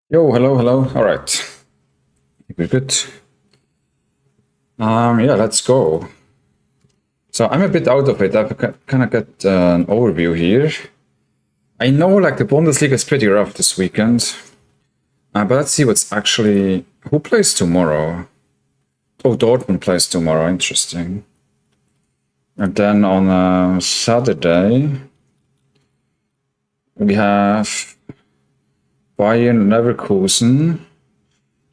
Yo, hello. All right, we're good. Yeah, let's go. So I'm a bit out of it. I've kind of got an overview here. I know like the Bundesliga is pretty rough this weekend, but let's see what's actually who plays tomorrow. Oh, Dortmund plays tomorrow. Interesting. And then on Saturday we have Bayern, Leverkusen,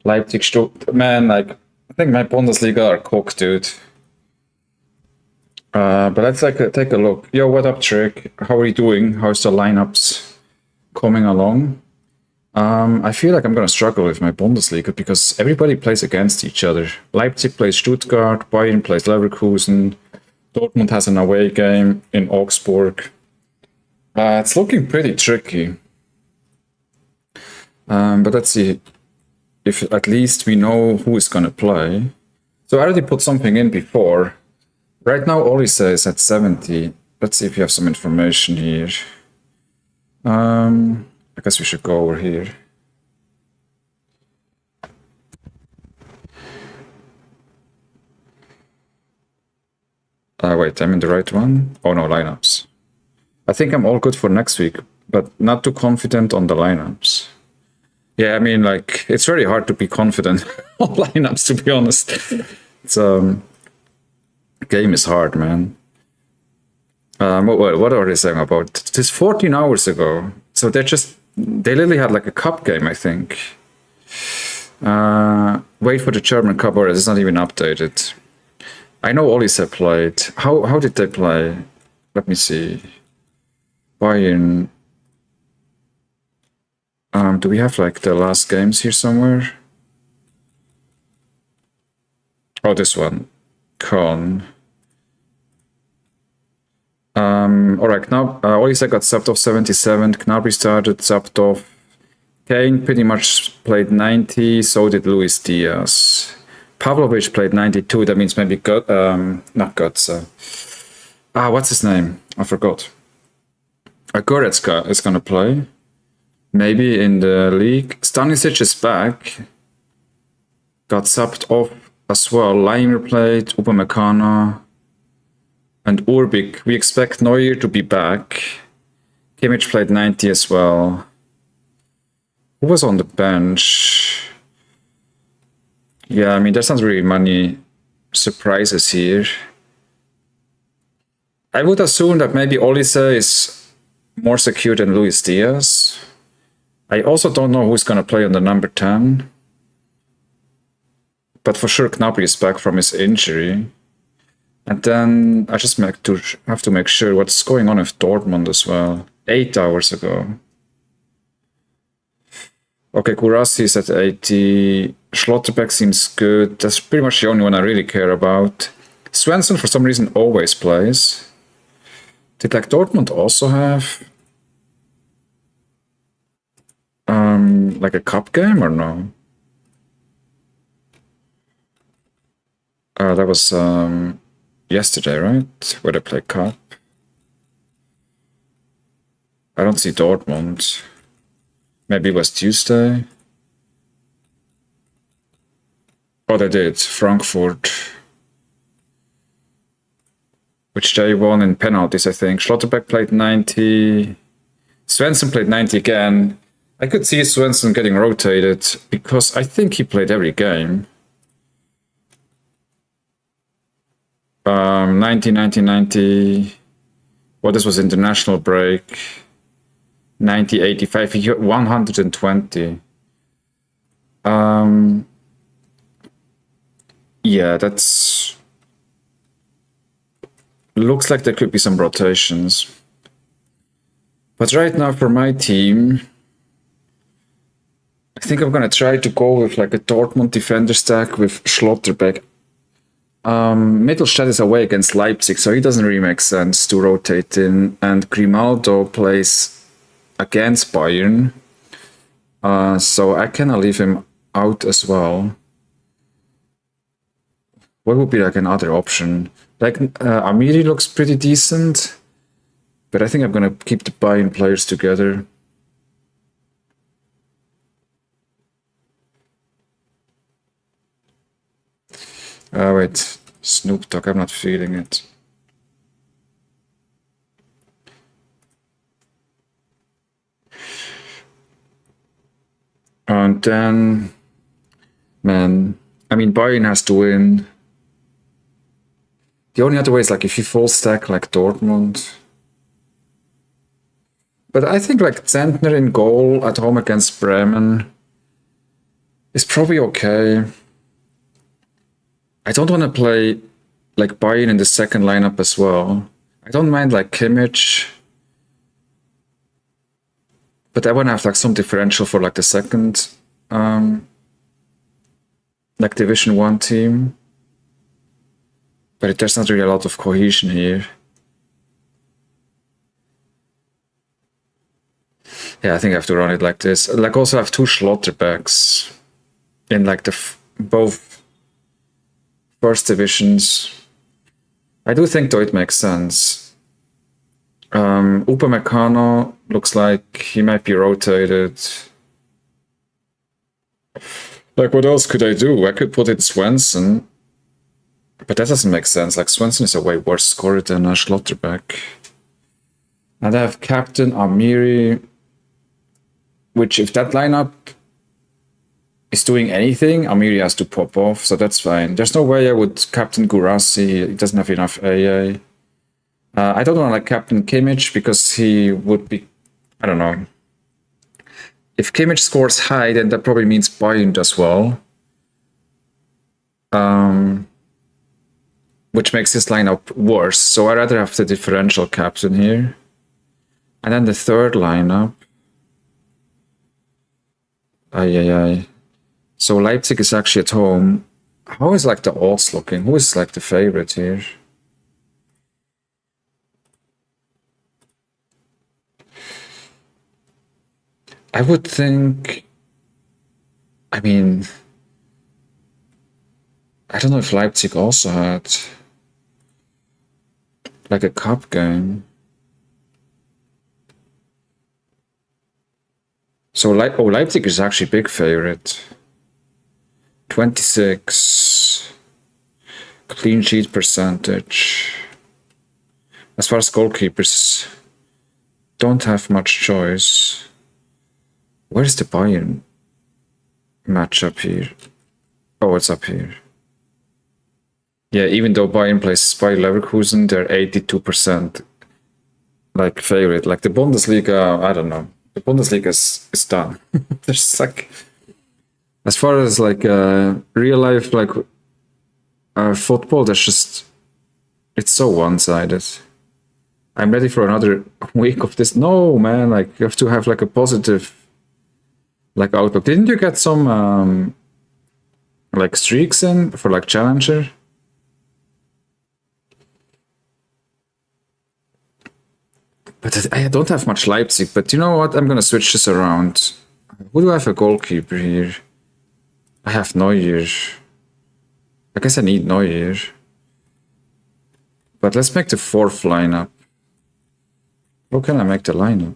Leipzig, Stuttgart. Man, like I think my Bundesliga are cooked, dude. But let's take a look. Yo, what up, Trick? How are you doing? How's the lineups coming along? I feel like I'm gonna struggle with my Bundesliga because everybody plays against each other. Leipzig plays Stuttgart, Bayern plays Leverkusen, Dortmund has an away game in Augsburg. It's looking pretty tricky. But let's see if at least we know who is gonna play. So I already put something in before. Right now, Olise is at 70. Let's see if you have some information here. I guess we should go over here. Wait, I'm in the right one? Oh no, lineups. I think I'm all good for next week, but not too confident on the lineups. Yeah, I mean, like, it's very hard to be confident on lineups, to be honest. It's, game is hard, man. What are they saying about this? 14 hours ago. So they literally had like a cup game, I think. Wait for the German Cup, or it's not even updated. I know Olise played. How did they play? Let me see. Bayern. Do we have like the last games here somewhere? Oh, this one. Con. All right, now Olise got subbed off 77. Gnabry started, subbed off. Kane pretty much played 90. So did Luis Diaz. Pavlovic played 92. That means maybe not Götze. What's his name? I forgot. Goretzka is gonna play. Maybe in the league. Stanisic is back. Got subbed off as well. Leimer played. Upamecano. And Urbik, we expect Neuer to be back. Kimmich played 90 as well. Who was on the bench? Yeah, I mean, there's not really many surprises here. I would assume that maybe Olise is more secure than Luis Diaz. I also don't know who's going to play on the number 10. But for sure, Gnabry is back from his injury. And then I just have to make sure what's going on with Dortmund as well. 8 hours ago. Okay, Kurasi is at 80. Schlotterbeck seems good. That's pretty much the only one I really care about. Svensson, for some reason, always plays. Did like Dortmund also have like a cup game or no? That was yesterday, right? Where they play cup. I don't see Dortmund. Maybe it was Tuesday. Oh, they did. Frankfurt. Which they won in penalties, I think. Schlotterbeck played 90. Svensson played 90 again. I could see Svensson getting rotated because I think he played every game. 90, 90, 90. Well, this was international break. 90, 85, 120. Yeah, that's... Looks like there could be some rotations. But right now for my team, I think I'm gonna try to go with like a Dortmund defender stack with Schlotterbeck. Mittelstadt is away against Leipzig, so he doesn't really make sense to rotate in. And Grimaldo plays against Bayern, so I cannot leave him out as well. What would be like another option? Like Amiri looks pretty decent, but I think I'm gonna keep the Bayern players together. Wait, Snoop Dogg, I'm not feeling it. And then, man, I mean, Bayern has to win. The only other way is like if you full stack like Dortmund. But I think like Zentner in goal at home against Bremen is probably okay. I don't want to play like Bayern in the second lineup as well. I don't mind like Kimmich. But I want to have like some differential for like the second like Division 1 team. But there's not really a lot of cohesion here. Yeah, I think I have to run it like this. Like also I have two Schlotterbacks in like the both first divisions. I do think though it makes sense. Upamecano looks like he might be rotated. Like what else could I do? I could put in Svensson. But that doesn't make sense. Like Svensson is a way worse scorer than a Schlotterbeck. And I have Captain Amiri, which if that lineup is doing anything, Amiri has to pop off, so that's fine. There's no way I would Captain Gurasi, he doesn't have enough AA. I don't want to like Captain Kimmich because he would be, I don't know. If Kimmich scores high, then that probably means Bayern does well. Which makes his lineup worse, so I'd rather have the differential captain here. And then the third lineup. So Leipzig is actually at home. How is like the odds looking? Who is like the favorite here? I would think, I mean, I don't know if Leipzig also had like a cup game. So Leipzig is actually big favorite. 26 clean sheet percentage. As far as goalkeepers, don't have much choice. Where's the Bayern matchup here? Oh, it's up here. Yeah, even though Bayern plays Bayer Leverkusen, they're 82% like favorite. Like the Bundesliga, I don't know. The Bundesliga is done. There's like, as far as like real life like football, there's just, it's so one-sided. I'm ready for another week of this. No, man, like you have to have like a positive like outlook. Didn't you get some like streaks in for like Challenger? But I don't have much Leipzig, but you know what? I'm gonna switch this around. Who do I have a goalkeeper here? I have Neuer. I guess I need Neuer. But let's make the fourth lineup. How can I make the lineup?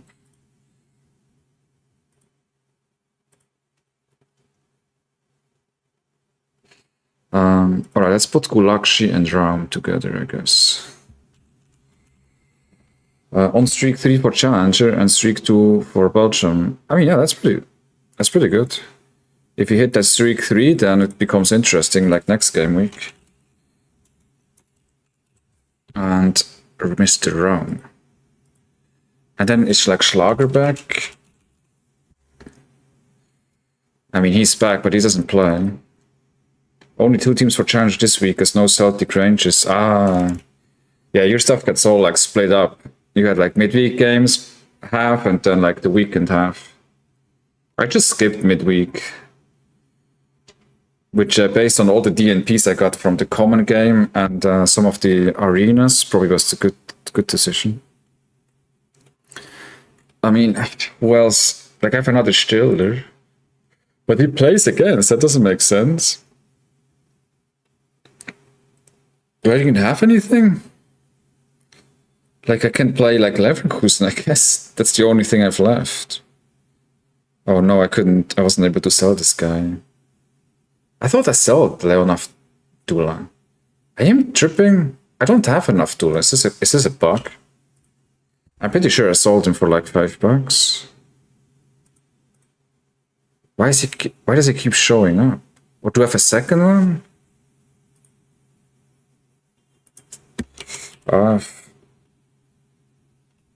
Alright, let's put Gulakshi and Raum together, I guess. On streak 3 for Challenger and streak 2 for Belgium. I mean, yeah, that's pretty good. If you hit that streak 3, then it becomes interesting, like next game week. And Mr. Raum. And then it's like Schlager back. I mean, he's back, but he doesn't play. Only 2 teams for Challenge this week, as no Celtic Rangers. Ah, yeah, your stuff gets all like split up. You had like midweek games, half, and then like the weekend half. I just skipped midweek, which based on all the DNPs I got from the common game and some of the arenas, probably was a good decision. I mean, who else? Like I have another Stiller, but he plays again, so that doesn't make sense. Do I even have anything? Like I can play like Leverkusen, I guess. That's the only thing I've left. Oh no, I wasn't able to sell this guy. I thought I sold Leonov Dula. I am tripping. I don't have enough Dula. Is this a bug? I'm pretty sure I sold him for like $5. Why does he keep showing up? Or do I have a second one?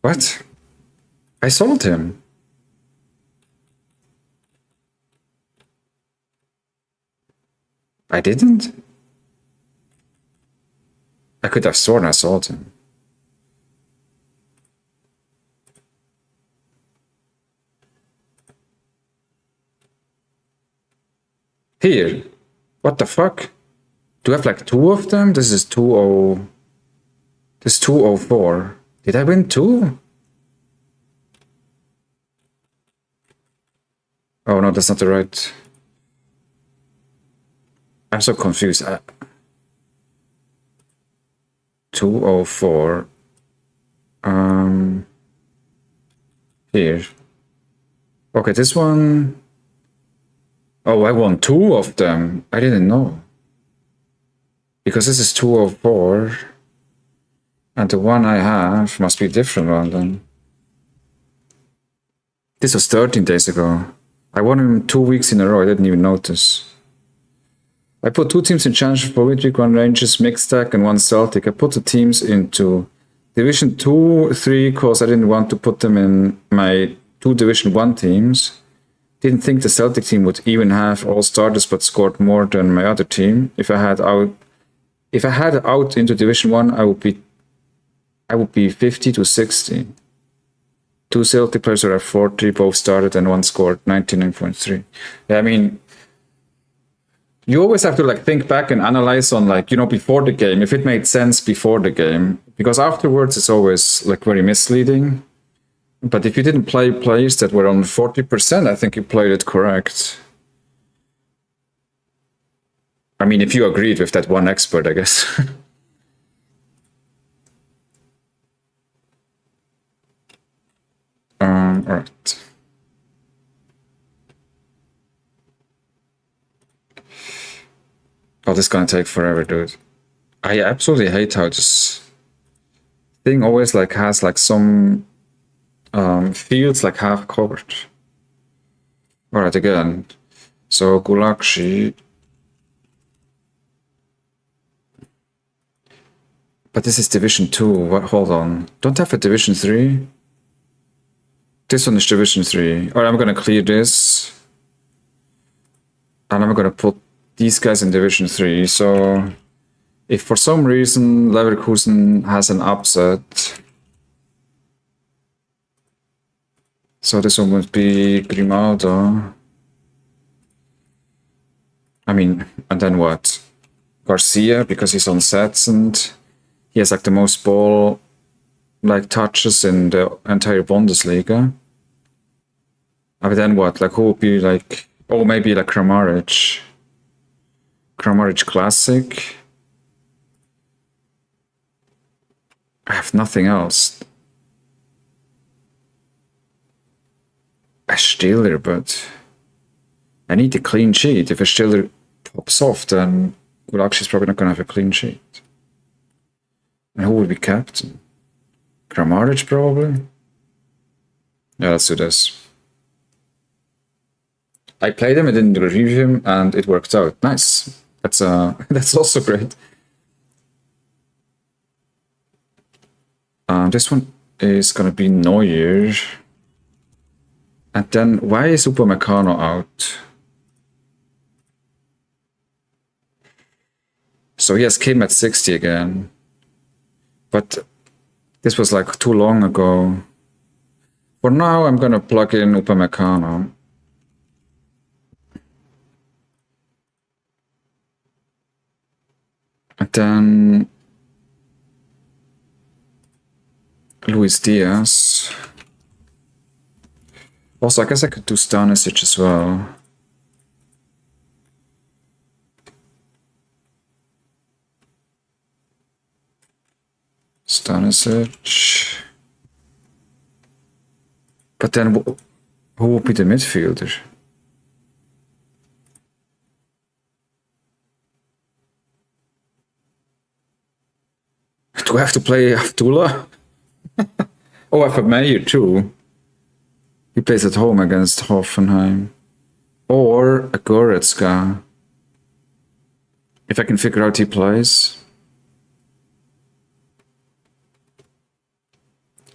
What? I sold him. I didn't? I could have sworn I sold him. Here. What the fuck? Do I have like 2 of them? This is 20... This is 204. Did I win 2? Oh no, that's not the right... I'm so confused. 204. Here. Okay, this one... Oh, I won 2 of them. I didn't know. Because this is 204. And the one I have must be a different one then. This was 13 days ago. I won him 2 weeks in a row. I didn't even notice. I put 2 teams in challenge for Midweek, 1 Rangers, mixed stack, and 1 Celtic. I put the teams into Division 2, 3, because I didn't want to put them in my 2 Division 1 teams. Didn't think the Celtic team would even have all starters, but scored more than my other team. If I had out into Division 1, I would be 50 to 60. 2 Celtic players are at 40, both started, and 1 scored 99.3. Yeah, I mean, you always have to like think back and analyze on like, you know, before the game, if it made sense before the game, because afterwards it's always like very misleading. But if you didn't play players that were on 40%, I think you played it correct. I mean, if you agreed with that one expert, I guess. All right. Oh, this is gonna take forever, dude. I absolutely hate how this thing always like has like some fields like half covered. All right, again. So Gulakshi. But this is Division 2. What? Hold on. Don't have a Division 3? This one is Division 3. Alright, I'm gonna clear this. And I'm gonna put these guys in Division 3. So if for some reason Leverkusen has an upset, so this one would be Grimaldo. I mean, and then what? Garcia, because he's on sets and he has like the most ball like touches in the entire Bundesliga. But then what? Like who would be like? Oh, maybe like Kramaric. Kramaric Classic. I have nothing else. A Stiller, but I need a clean sheet. If a Stiller pops off, then Gulakshi's probably not gonna have a clean sheet. And who would be captain? Kramaric probably? Yeah, let's do this. I played him, I didn't review him, and it worked out. Nice. That's that's also great. This one is gonna be Neuer. And then why is Upamecano out? So he has Kim at 60 again. But this was like too long ago. For now, I'm gonna plug in Upamecano. And then Luis Diaz. Also, I guess I could do Stanisic as well. Stanisic. But then who will be the midfielder? Do I have to play Abdullah? Oh, I have Mayer too. He plays at home against Hoffenheim. Or a Goretzka. If I can figure out he plays.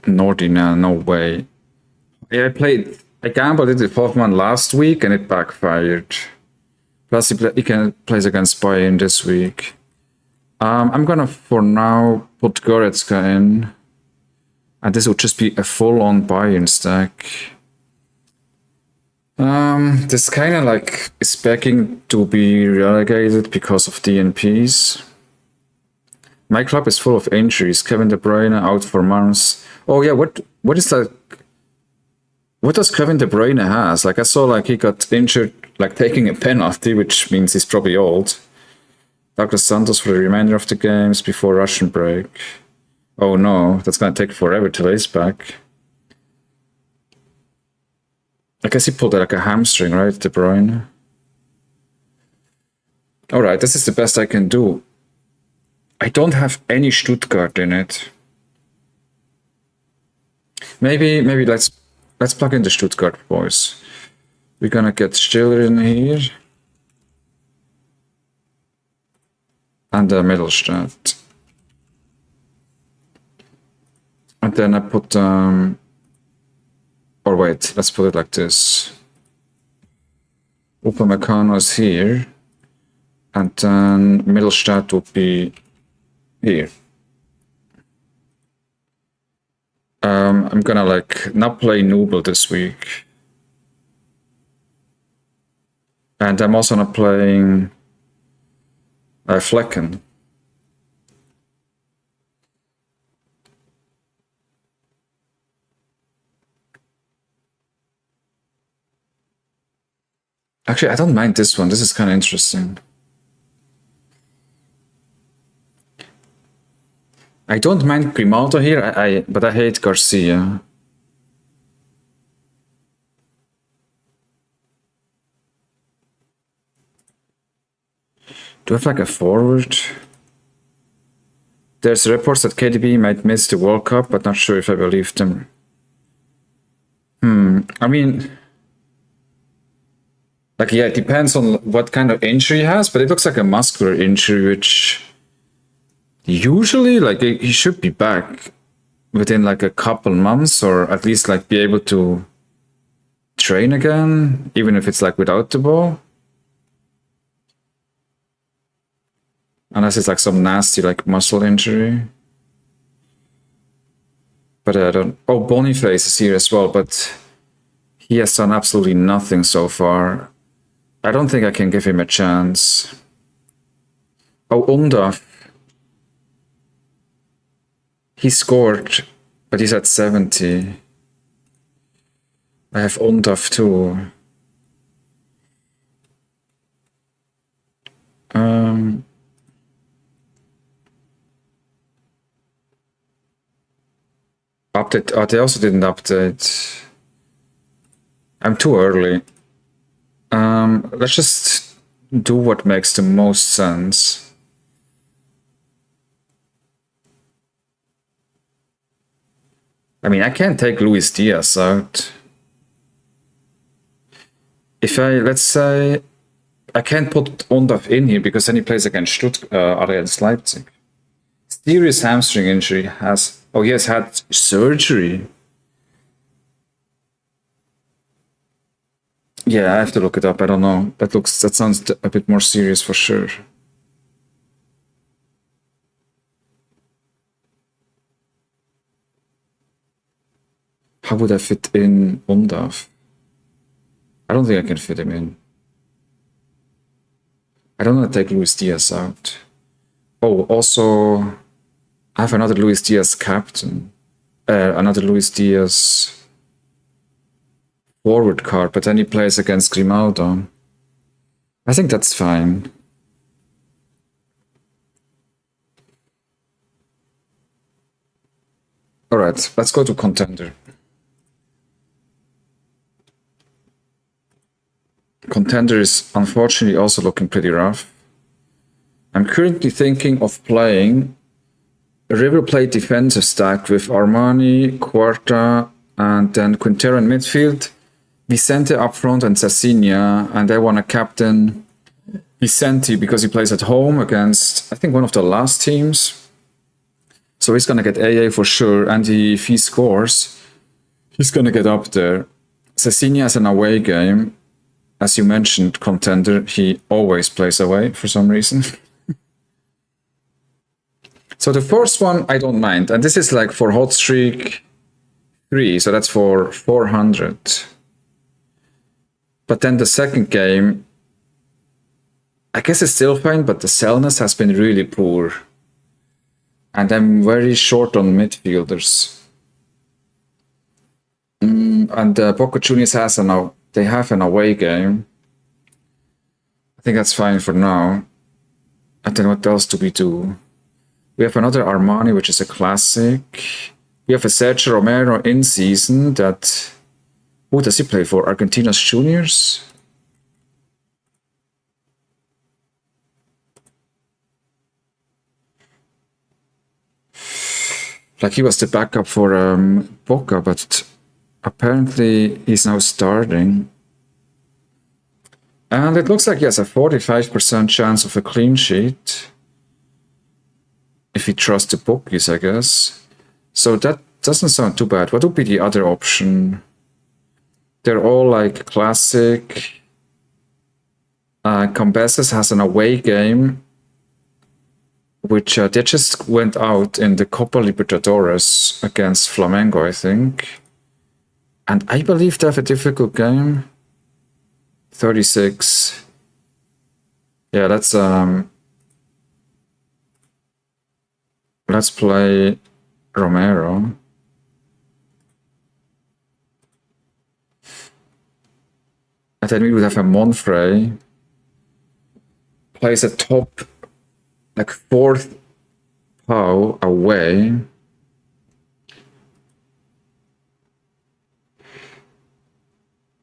Nordina, no way. Yeah, I gambled it with Hoffman last week and it backfired. Plus he plays against Bayern this week. I'm gonna, for now, put Goretzka in. And this will just be a full-on Bayern stack. This kind of like is begging to be relegated because of DNPs. My club is full of injuries. Kevin De Bruyne out for months. Oh yeah, what is that? What does Kevin De Bruyne has? Like I saw like he got injured like taking a penalty, which means he's probably old. Douglas Santos for the remainder of the games before Russian break. Oh no, that's gonna take forever till he's back. I guess he pulled like a hamstring, right, De Bruyne? Alright, this is the best I can do. I don't have any Stuttgart in it. Maybe let's plug in the Stuttgart boys. We're gonna get Stiller in here. And Mittelstadt. And then I put or wait, let's put it like this. Upamecano is here. And then Mittelstadt would be here. I'm gonna like not play Nubel this week. And I'm also not playing Flecken. Actually, I don't mind this one. This is kind of interesting. I don't mind Grimaldo here, but I hate Garcia. Do I have like a forward? There's reports that KDB might miss the World Cup, but not sure if I believe them. I mean, like, yeah, it depends on what kind of injury he has, but it looks like a muscular injury, which usually, like, he should be back within like a couple months, or at least like be able to train again, even if it's like without the ball. Unless it's like some nasty like muscle injury. But I don't... Oh, Boniface is here as well, but he has done absolutely nothing so far. I don't think I can give him a chance. Oh, Undaf. He scored, but he's at 70. I have Undaf too. Update. Oh, they also didn't update. I'm too early. Let's just do what makes the most sense. I mean, I can't take Luis Diaz out. If let's say, I can't put Ondaf in here because then he plays against against Leipzig. Serious hamstring injury has... Oh, he has had surgery. Yeah, I have to look it up. I don't know. That sounds a bit more serious for sure. How would I fit in Undaf? I don't think I can fit him in. I don't want to take Luis Diaz out. Oh, also, I have another Luis Diaz captain. Another Luis Diaz forward card, but then he plays against Grimaldo. I think that's fine. Alright, let's go to Contender. Contender is unfortunately also looking pretty rough. I'm currently thinking of playing River Plate defensive stack with Armani, Quarta, and then Quintero in midfield, Vicente up front, and Cecilia. And they want a captain Vicente because he plays at home against, I think, one of the last teams. So he's going to get AA for sure. And if he scores, he's going to get up there. Cecilia has an away game. As you mentioned, contender, he always plays away for some reason. So the first one, I don't mind. And this is like for hot streak 3, so that's for 400. But then the second game, I guess it's still fine, but the sellness has been really poor. And I'm very short on midfielders. And Boca Juniors they have an away game. I think that's fine for now. And then what else do we do? We have another Armani, which is a classic. We have a Sergio Romero in season that... Who does he play for? Argentinos Juniors? Like he was the backup for Boca, but apparently he's now starting. And it looks like he has a 45% chance of a clean sheet. If he trusts the bookies, I guess. So that doesn't sound too bad. What would be the other option? They're all like classic. Cambeses has an away game, which they just went out in the Copa Libertadores against Flamengo, I think. And I believe they have a difficult game. 36. Yeah, let's play Romero. And then we would have a Monfrey. Plays a top, like 4th POW away.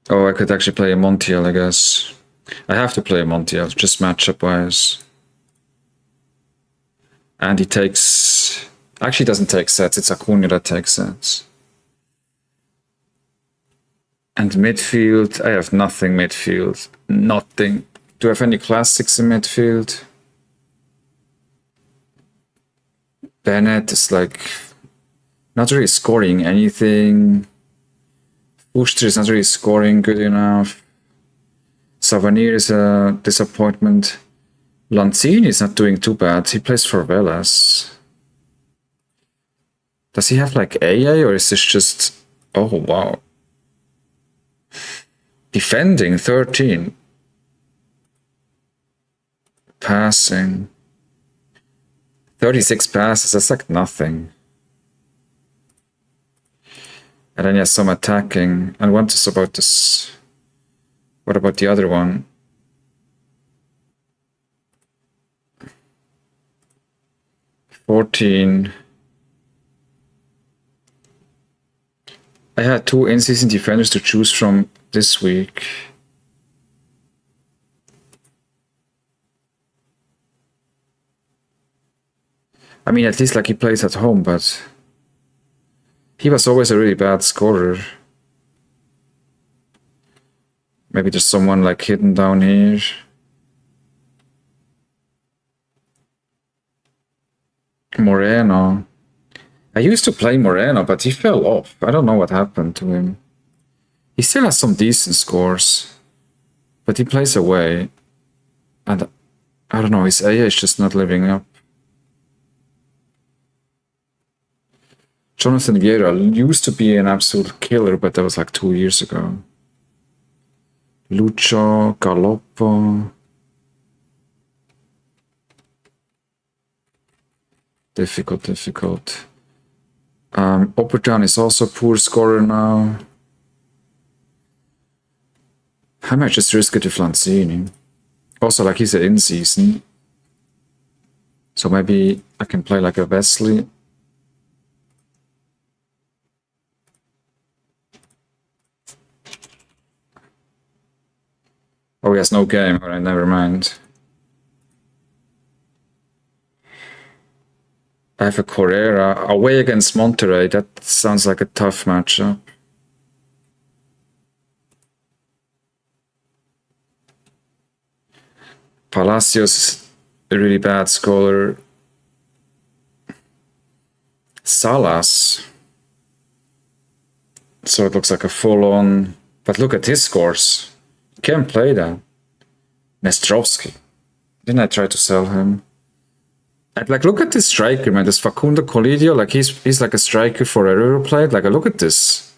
Oh, I could actually play a Montiel, I guess. I have to play a Montiel, just matchup-wise. And he takes... Actually doesn't take sets, it's Acuna that takes sets. And midfield, I have nothing midfield. Nothing. Do I have any classics in midfield? Bennett is like... not really scoring anything. Uster is not really scoring good enough. Savanir is a disappointment. Lanzini is not doing too bad. He plays for Velas. Does he have like AA or is this just... Oh, wow. Defending 13. Passing. 36 passes, that's like nothing. And then he has some attacking. And what is about this? What about the other one? $14. I had 2 in-season defenders to choose from this week. I mean, at least like he plays at home, but he was always a really bad scorer. Maybe there's someone like hidden down here. Moreno. I used to play Moreno, but he fell off. I don't know what happened to him. He still has some decent scores, but he plays away. And I don't know, his AA is just not living up. Jonathan Vieira used to be an absolute killer, but that was like 2 years ago. Lucho, Galoppo. Difficult. Obertan is also a poor scorer now. I might just risk it to Lanzini. Also, like he's an in-season. So maybe I can play like a Wesley. Oh, he has no game. Alright, never mind. I have a Correa away against Monterrey. That sounds like a tough matchup. Palacios, a really bad scorer. Salas. So it looks like a full-on... But look at his scores. You can't play that. Nestrovsky. Didn't I try to sell him? And like, look at this striker, man. This Facundo Colidio, like he's like a striker for a River Plate. Like, look at this.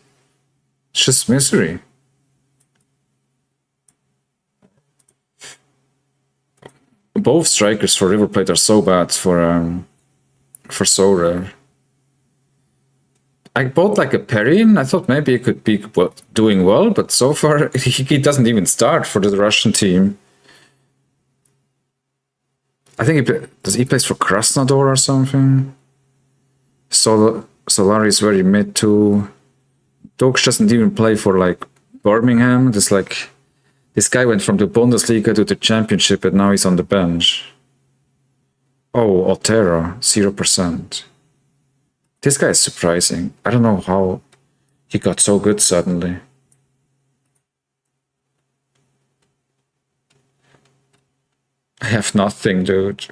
It's just misery. Both strikers for River Plate are so bad for Sorare. I bought like a Perrin. I thought maybe he could be doing well, but so far he doesn't even start for the Russian team. I think he plays for Krasnodar or something. Sorare is very mid too. Dokes doesn't even play for like Birmingham. This guy went from the Bundesliga to the Championship, and now he's on the bench. Oh, Otero, 0%. This guy is surprising. I don't know how he got so good suddenly. I have nothing, dude.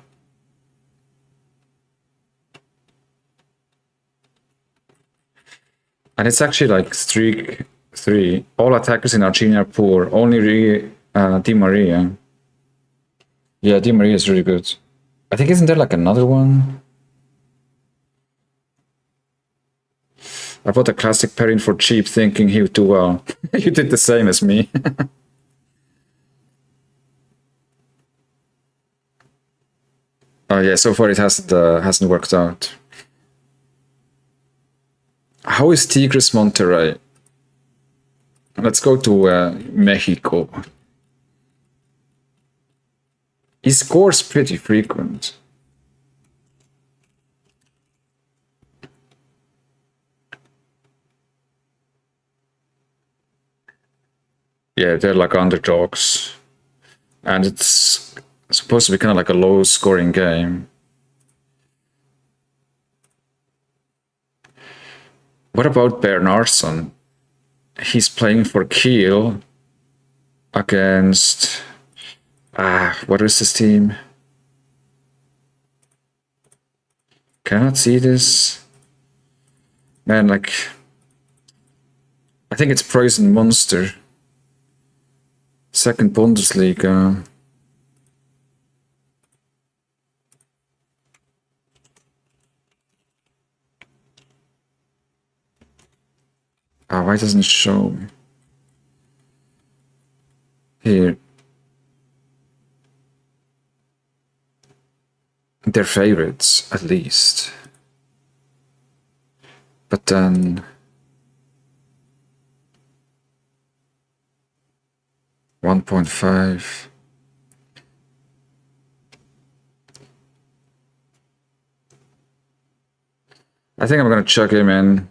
And it's actually like streak 3. All attackers in Argentina are poor. Only Di Maria. Yeah, Di Maria is really good. I think isn't there like another one? I bought a classic Perrin for cheap, thinking he would do well. You did the same as me. Oh yeah, so far it hasn't worked out. How is Tigres Monterrey? Let's go to Mexico. He scores pretty frequent. Yeah, they're like underdogs. And it's supposed to be kind of like a low-scoring game. What about Bernardsson? He's playing for Kiel against... what is this team? Cannot see this. Man, like... I think it's Preußen Munster. Second Bundesliga. Why doesn't it show me? Here. They're favorites, at least. But then... 1.5. I think I'm gonna chuck him in.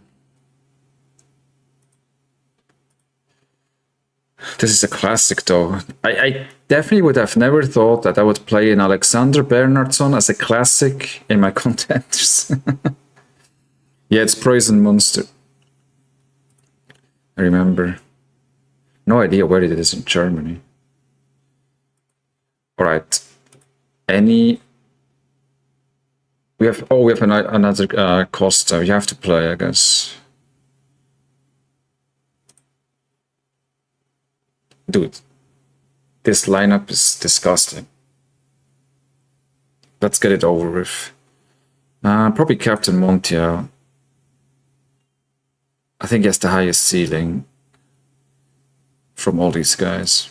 This is a classic though. I definitely would have never thought that I would play in Alexander Bernardsson as a classic in my contenders. Yeah, it's Preußen Munster. I remember. No idea where it is in Germany. Alright. We have another Costa. You have to play, I guess. Dude, this lineup is disgusting. Let's get it over with. Probably Captain Montiel. I think he has the highest ceiling from all these guys.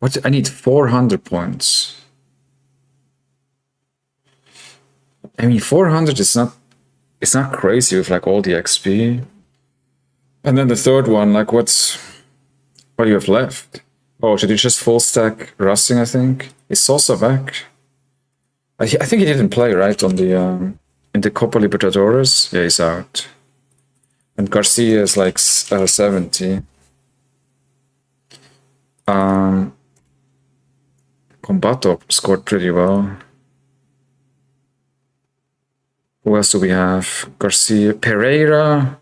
What? I need 400 points. I mean, 400 is not... It's not crazy with like all the XP. And then the third one, like what do you have left? Oh, should you just full stack Racing, I think? Is Sosa back? I think he didn't play, right, on the in the Copa Libertadores? Yeah, he's out. And Garcia is like 70. Combato scored pretty well. Who else do we have? Garcia, Pereira.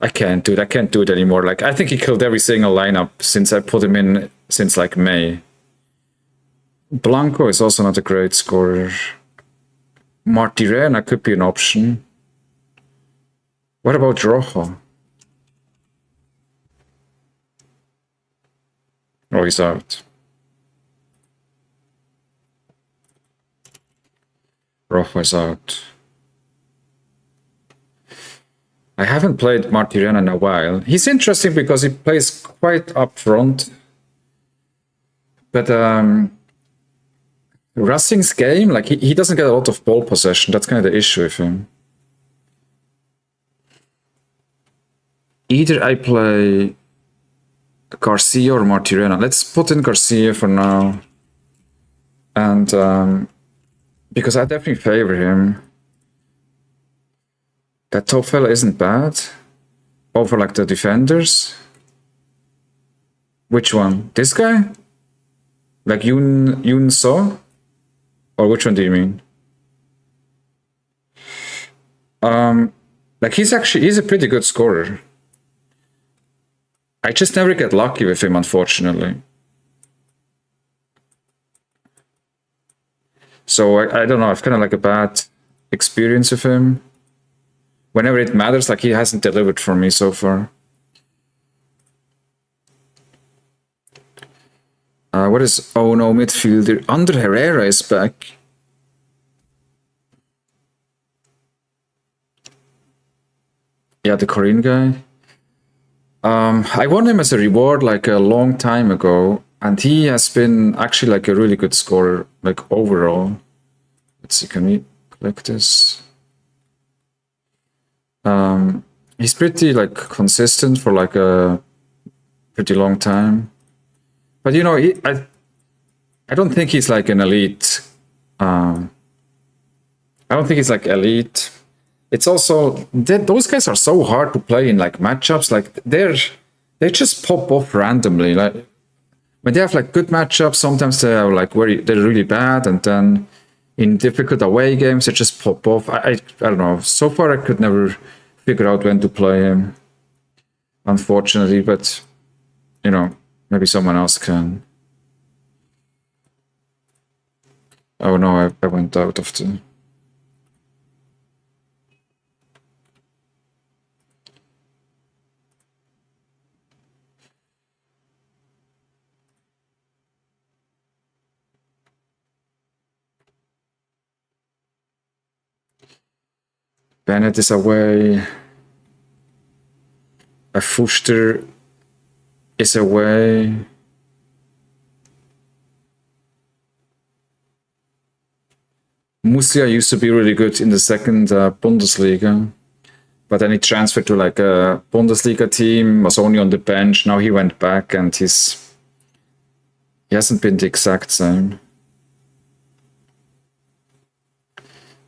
I can't do it. I can't do it anymore. Like, I think he killed every single lineup since I put him in since like May. Blanco is also not a great scorer. Martirena could be an option. What about Rojo? Oh, he's out. Rojo is out. I haven't played Martirena in a while. He's interesting because he plays quite up front. But Racing's game, like he doesn't get a lot of ball possession. That's kind of the issue with him. Either I play Garcia or Martirena. Let's put in Garcia for now. And because I definitely favor him. That top fella isn't bad. Over like the defenders. Which one? This guy? Like Yoon So? Or which one do you mean? Like he's a pretty good scorer. I just never get lucky with him, unfortunately. So I don't know, I've kind of like a bad experience with him. Whenever it matters, like he hasn't delivered for me so far. What is oh no midfielder? Under Herrera is back. Yeah, the Korean guy. I won him as a reward like a long time ago, and he has been actually like a really good scorer, like overall. Let's see, can we click this? He's pretty like consistent for like a pretty long time. But you know, I don't think he's like an elite. I don't think he's like elite. It's also those guys are so hard to play in like matchups. Like they just pop off randomly. Like when they have like good matchups, sometimes they are like they're really bad, and then in difficult away games they just pop off. I don't know. So far I could never figure out when to play him, unfortunately. But you know, maybe someone else can. Oh no, I went out of the. Bennett is away. A Fuster is away. Musia used to be really good in the second Bundesliga, but then he transferred to like a Bundesliga team, was only on the bench. Now he went back and he hasn't been the exact same.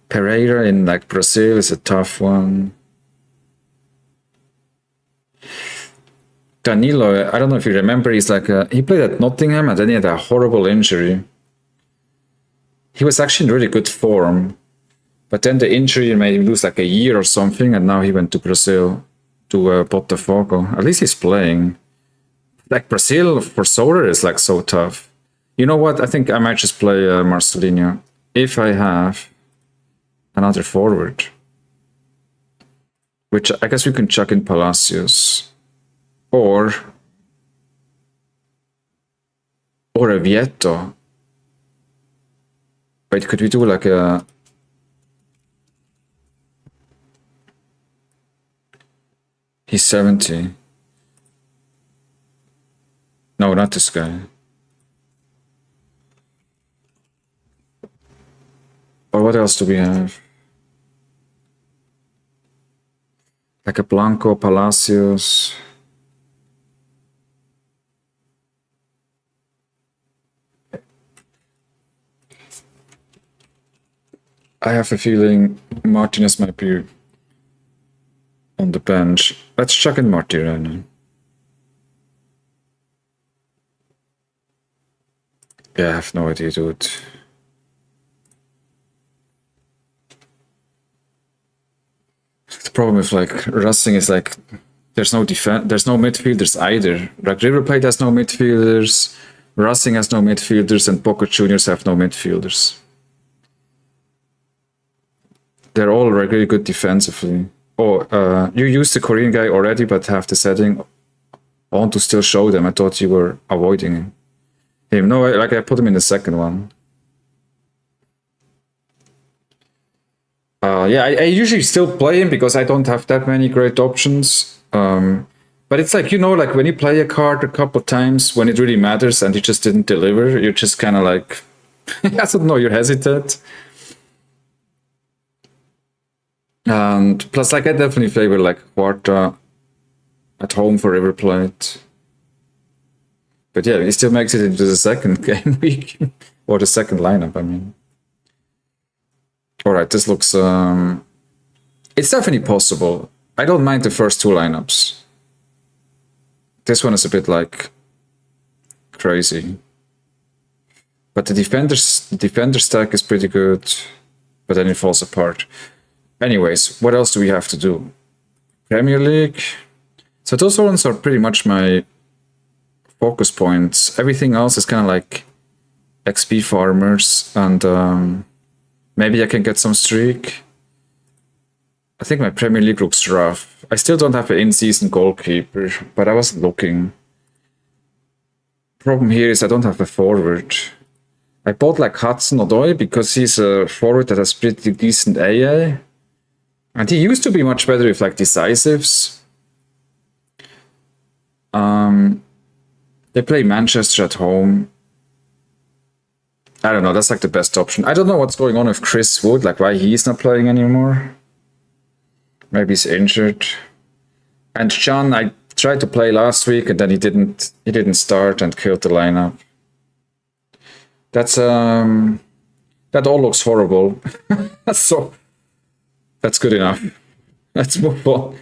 Pereira in like Brazil is a tough one. Danilo, I don't know if you remember, he's like he played at Nottingham and then he had a horrible injury. He was actually in really good form, but then the injury made him lose like a year or something, and now he went to Brazil, to Botafogo. At least he's playing. Like Brazil for Sorare is like so tough. You know what? I think I might just play Marcelinho if I have another forward. Which I guess we can chuck in Palacios. Or a Vieto. Wait, could we do like a... He's 70. No, not this guy. Or what else do we have? Like a Blanco, Palacios. I have a feeling Martinez might be on the bench. Let's chuck in Martirena. Yeah, I have no idea, dude. problem with like Racing is like there's no defense, there's no midfielders either. Like River Plate has no midfielders, Racing has no midfielders, and Boca Juniors have no midfielders. They're all really good defensively. Oh, you used the Korean guy already, but have the setting. I want to still show them. I thought you were avoiding him. No, I put him in the second one. Yeah, I usually still play him because I don't have that many great options. But it's like, you know, like when you play a card a couple times when it really matters and you just didn't deliver, you're just kind of like, I don't know, you're hesitant. And plus, like, I definitely favor like Quarta at home for River Plate. But yeah, he still makes it into the second game week or the second lineup, I mean. All right, this looks... it's definitely possible. I don't mind the first two lineups. This one is a bit, like, crazy. But the defender stack is pretty good, but then it falls apart. Anyways, what else do we have to do? Premier League. So those ones are pretty much my focus points. Everything else is kind of like XP farmers, and maybe I can get some streak. I think my Premier League looks rough. I still don't have an in-season goalkeeper, but I was looking. Problem here is I don't have a forward. I bought like Hudson-Odoi because he's a forward that has pretty decent AA. And he used to be much better with like decisives. They play Manchester at home. I don't know, that's like the best option. I don't know what's going on with Chris Wood, like why he's not playing anymore. Maybe he's injured. And John, I tried to play last week and then he didn't start and killed the lineup. That's that all looks horrible. So that's good enough. Let's move on.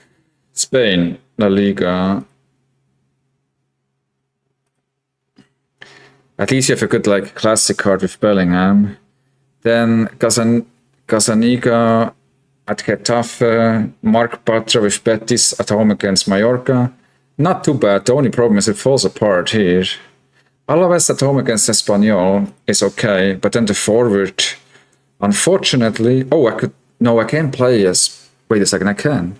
Spain, La Liga. At least you have a good like classic card with Bellingham. Then Gazaniga at Getafe, Mark Patra with Betis at home against Mallorca. Not too bad. The only problem is it falls apart here. Alaves at home against Espanyol is okay, but then the forward, unfortunately... Oh, I can't play as... Wait a second, I can.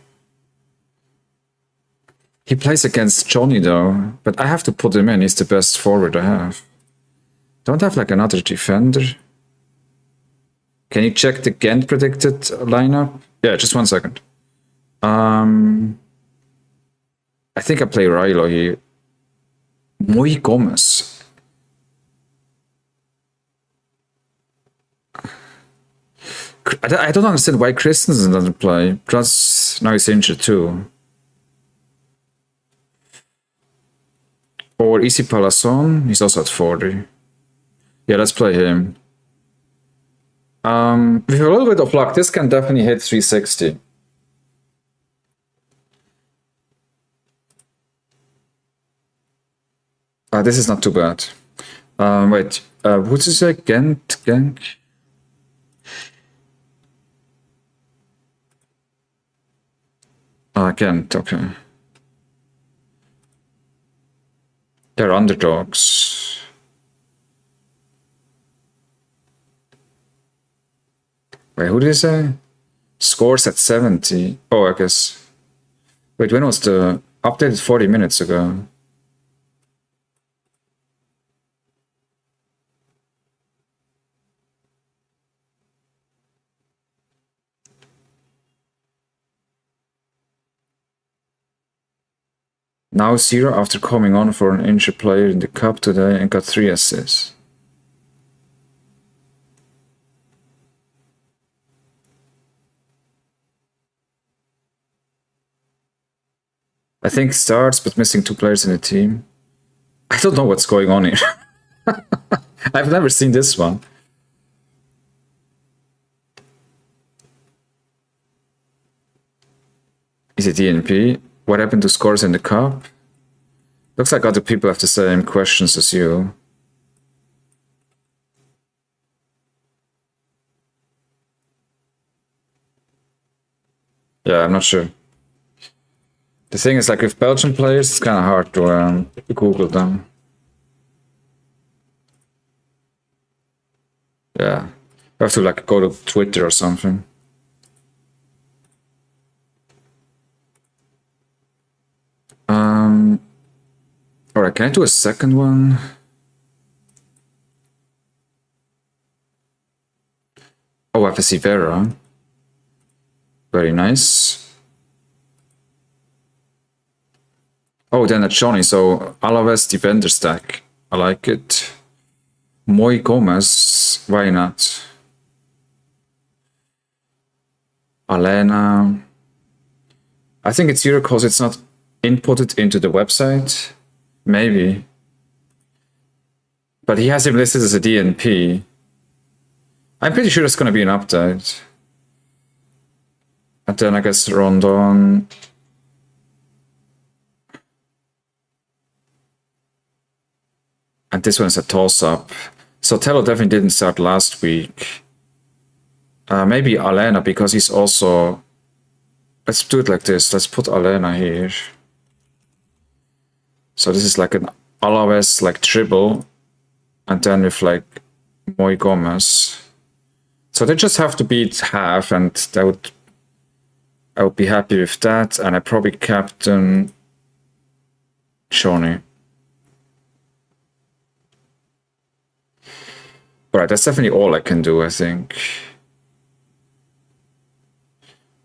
He plays against Johnny though, but I have to put him in. He's the best forward I have. Don't have like another defender. Can you check the Ghent predicted lineup? Yeah, just 1 second. I think I play Rilo here. Muy Gomez. I don't understand why Christensen doesn't play. Plus, now he's injured too. Or Isi Palazon, he's also at 40. Yeah, let's play him. With a little bit of luck, this can definitely hit 360. This is not too bad. Wait, what's it say? Ghent? Ghent, okay. They're underdogs. Wait, who did he say? Scores at 70. Oh, I guess. Wait, when was the updated? 40 minutes ago. Now 0 after coming on for an injured player in the cup today and got 3 assists. I think starts, but missing 2 players in the team. I don't know what's going on here. I've never seen this one. Is it DNP? What happened to scores in the cup? Looks like other people have the same questions as you. Yeah, I'm not sure. The thing is, like with Belgian players, it's kind of hard to Google them. Yeah, you have to like go to Twitter or something. All right, can I do a second one? Oh, I have a Sivera. Very nice. Oh, then a Johnny. So Alaves defender stack. I like it. Moy Gomez. Why not? Alena. I think it's here because it's not inputted into the website. Maybe. But he has him listed as a DNP. I'm pretty sure it's going to be an update. And then I guess Rondon. And this one's a toss-up. So Tello definitely didn't start last week. Maybe Alena, because he's also... Let's do it like this. Let's put Alena here. So this is like an Alaves like dribble. And then with like Moy Gomez. So they just have to beat half, and I would be happy with that. And I probably captain Johnny. Alright, that's definitely all I can do, I think.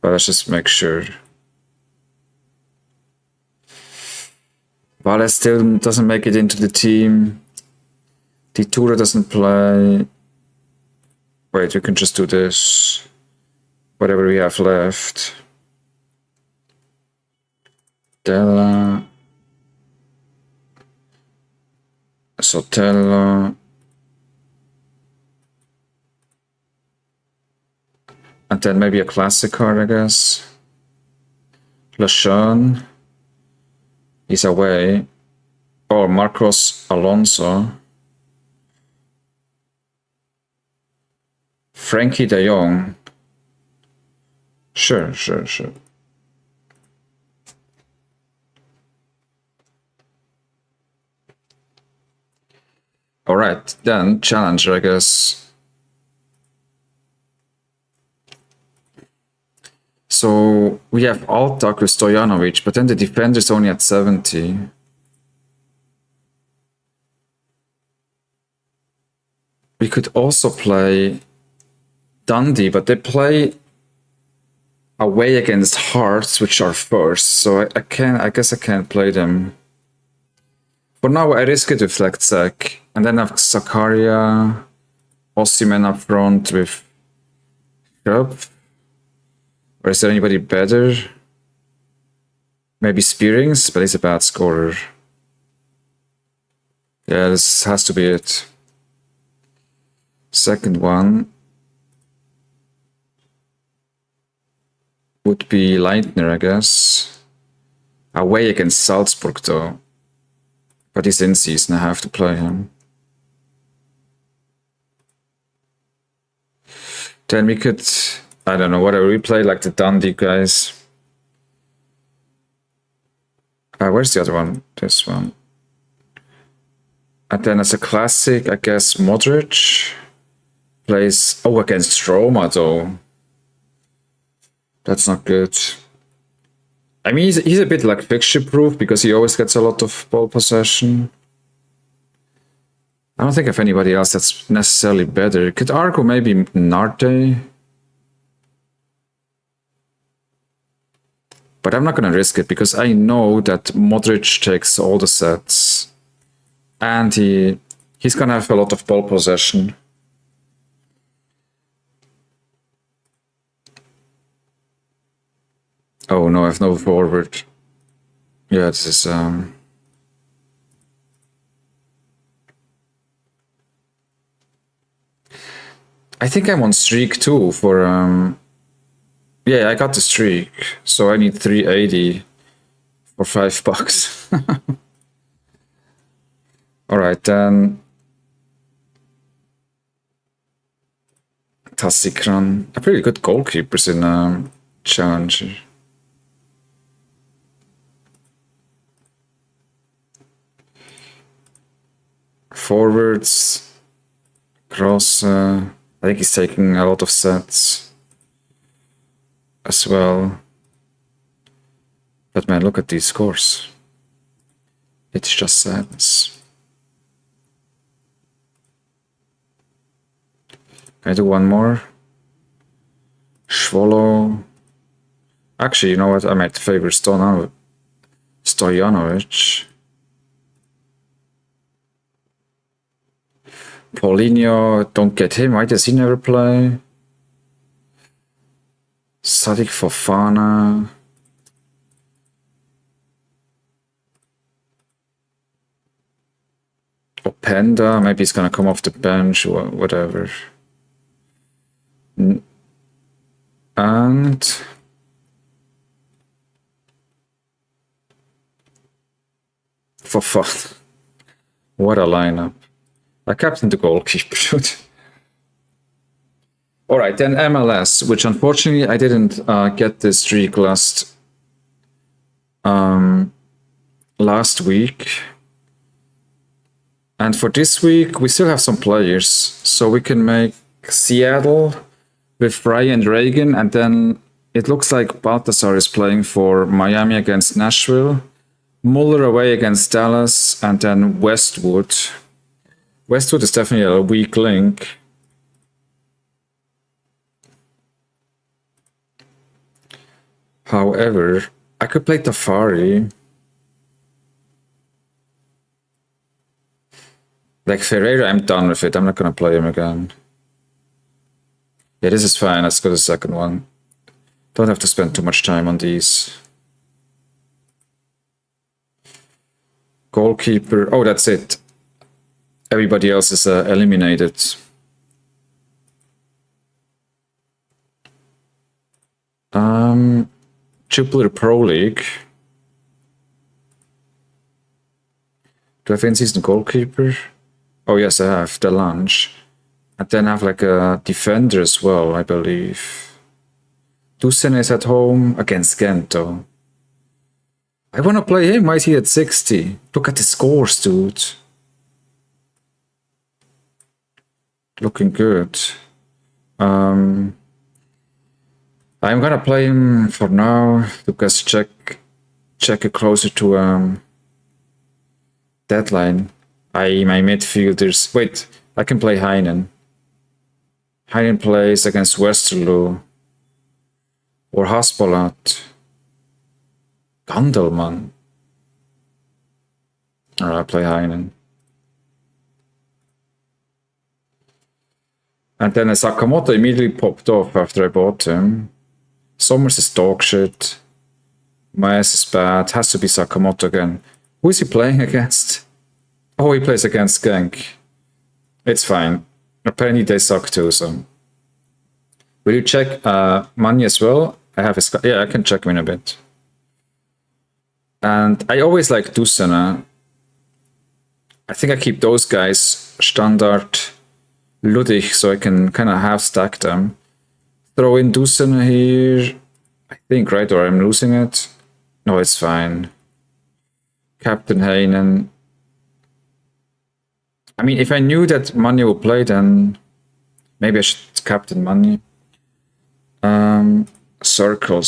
But let's just make sure. Vale still doesn't make it into the team. Titura doesn't play. Wait, we can just do this. Whatever we have left. Della. Sotelo. And then maybe a classic card, I guess. Lejeune. He's away. Or Marcos Alonso. Frankie de Jong. Sure. Alright, then challenger, I guess. So we have Altak with Stojanovic, but then the defender's only at 70. We could also play Dundee, but they play away against Hearts, which are first, so I guess I can't play them. For now, I risk it with Lekzek, and then I have Zakaria, Osimhen up front with Shrub. Or is there anybody better? Maybe Spearings, but he's a bad scorer. Yeah, this has to be it. Second one would be Leitner, I guess. Away against Salzburg, though. But he's in season, I have to play him. Then we could... I don't know, whatever, we play like the Dundee guys. Where's the other one? This one. And then as a classic, I guess Modric plays... Oh, against Roma, though. That's not good. I mean, he's a bit like fixture-proof because he always gets a lot of ball possession. I don't think of anybody else that's necessarily better. Could Argo maybe Narte? But I'm not going to risk it because I know that Modric takes all the sets. And he's going to have a lot of ball possession. Oh no, I have no forward. Yeah, this is... I think I'm on streak too for... Yeah, I got the streak, so I need 380 for $5. Alright, then... Tassikran. A pretty good goalkeepers in Challenger. Forwards. Cross. I think he's taking a lot of sets as well. But man, look at these scores. It's just sadness. Can I do one more? Swallow. Actually, you know what? I might favor Stojanovic. Paulinho, don't get him. Why does he never play? Sadiq Fofana. Openda, maybe he's gonna come off the bench or whatever. And Fofana. What a lineup. I captained the goalkeeper. Alright, then MLS, which unfortunately I didn't get this streak last week. And for this week, we still have some players. So we can make Seattle with Frey and Reagan. And then it looks like Balthazar is playing for Miami against Nashville. Muller away against Dallas. And then Westwood. Westwood is definitely a weak link. However, I could play Tafari. Like Ferreira, I'm done with it. I'm not going to play him again. Yeah, this is fine. Let's go to the second one. Don't have to spend too much time on these. Goalkeeper. Oh, that's it. Everybody else is eliminated. Jupiler Pro League. Do I have in-season goalkeeper? Oh yes, I have the lunch. And then I have like a defender as well, I believe. Dusen is at home against Gento. I want to play him. Why is he at 60? Look at the scores, dude. Looking good. I'm gonna play him for now because check it closer to deadline. My midfielders. Wait, I can play Heinen. Heinen plays against Westerlo. Or Haspolat. Gandelman. Alright, I'll play Heinen. And then Sakamoto immediately popped off after I bought him. Sommers is dog shit. Maes is bad. Has to be Sakamoto again. Who is he playing against? Oh, he plays against Genk. It's fine. Apparently they suck too, so. Will you check Mani as well? I have his... Yeah, I can check him in a bit. And I always like Dusena. I think I keep those guys standard Ludwig, so I can kind of half stack them. Throw in Dusena here. I think, right? Or I'm losing it. No, it's fine. Captain Heinen. I mean, if I knew that Mani would play, then maybe I should captain Mani. Circle.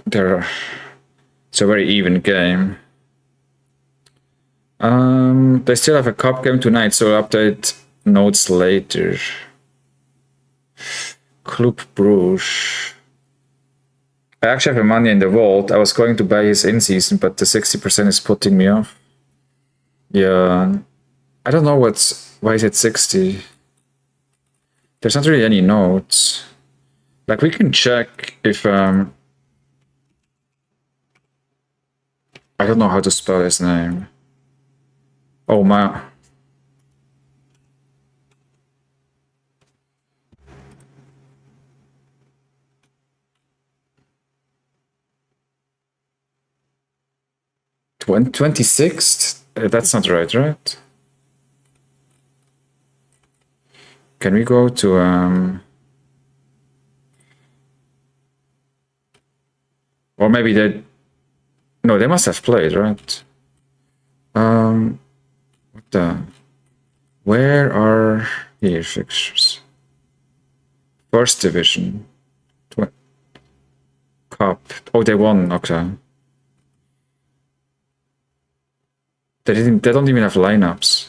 It's a very even game. They still have a cup game tonight, so I'll update notes later. Club Bruges. I actually have money in the vault. I was going to buy his in-season, but the 60% is putting me off. Yeah. I don't know why is it 60? There's not really any notes. Like, we can check if, I don't know how to spell his name. Oh, my... 26th? That's not right? Can we go to or maybe they No, they must have played, right? What the? Where are here fixtures? First division. Cup. Oh, they won. Okay. They didn't. They don't even have lineups.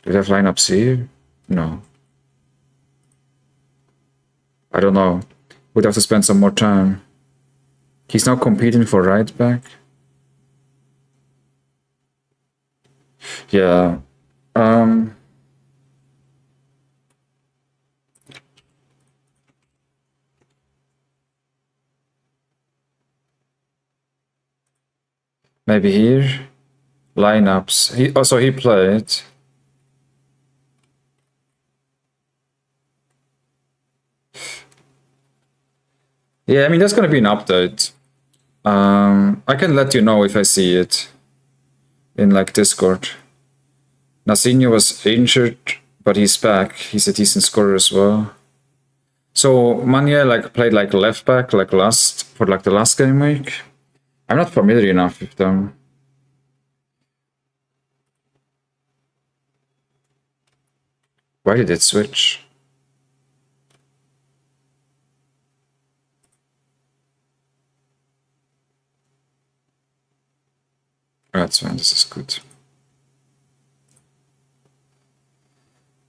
Do they have lineups here? No. I don't know. Would have to spend some more time. He's now competing for right back. Yeah. Maybe here. Lineups. He played. Yeah, I mean, there's gonna be an update. I can let you know if I see it in like Discord. Nasinho was injured, but he's back. He's a decent scorer as well. So Mania like played like left back like for the last game week. I'm not familiar enough with them. Why did it switch? That's fine, this is good.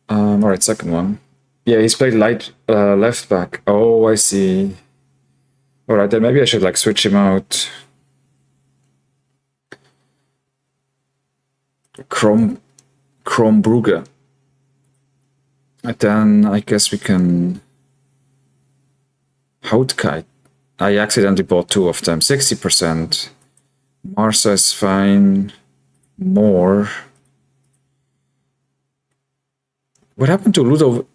Alright, second one. Yeah, he's played left back. Oh, I see. Alright, then maybe I should like switch him out. Krombrugge. And then I guess we can Houtkite. I accidentally bought two of them. 60%. Marsa is fine. More. What happened to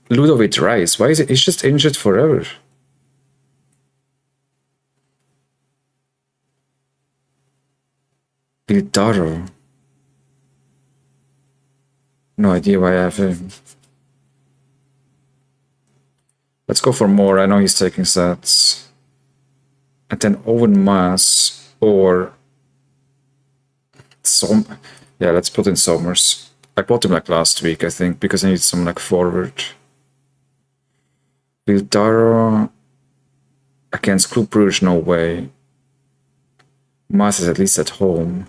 Ludovic Rice? Why is it? He's just injured forever. Bildaro. No idea why I have him. Let's go for more. I know he's taking sets. And then Owen Maas or yeah, let's put in Somers. I bought him like last week, I think, because I need some like forward. Bildaro against Club Brugge, no way. Maas is at least at home.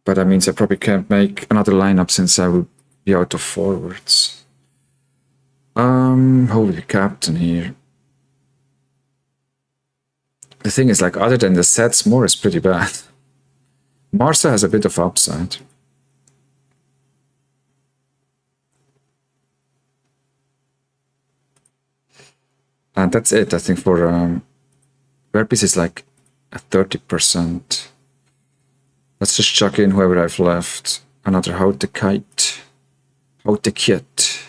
But that means I probably can't make another lineup since I will be out of forwards. Holy captain here. The thing is, like, other than the sets, more is pretty bad. Marsa has a bit of upside. And that's it, I think, for Verpis is like at 30%. Let's just chuck in whoever I've left. Another How the Kite. How the Kit.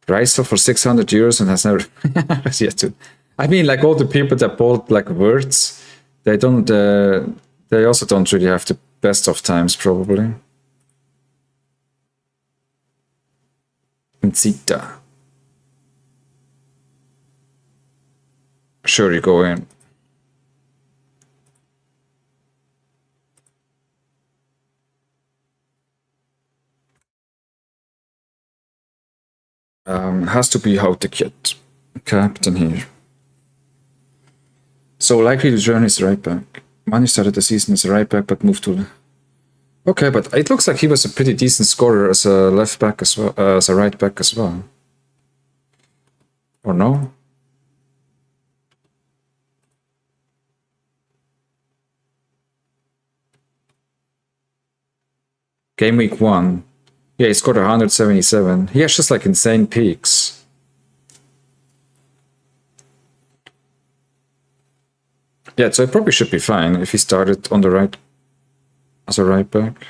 Rice for 600 euros and has never yet to. I mean, like all the people that bought like words, they don't. They also don't really have the best of times, probably. Zita. Sure, you go in. Has to be how to get captain here. So likely to join is right back. Mani started the season as a right back, but moved to. Okay, but it looks like he was a pretty decent scorer as a left back as well, as a right back as well. Or no? Game week 1. Yeah, he scored 177. He has just like insane peaks. Yeah, so it probably should be fine if he started on the right as a right back.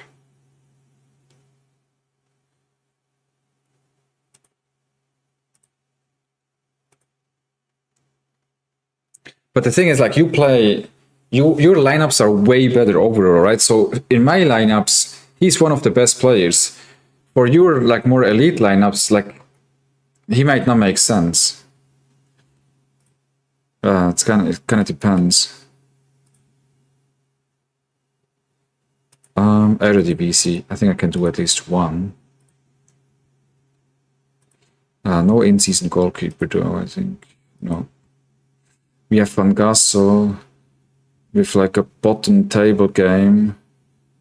But the thing is, like, your lineups are way better overall, right? So in my lineups, he's one of the best players. For your like more elite lineups, like he might not make sense. It kind of depends. Eredivisie. I think I can do at least one. No in-season goalkeeper though, I think. No. We have Van Gassel with like a bottom table game.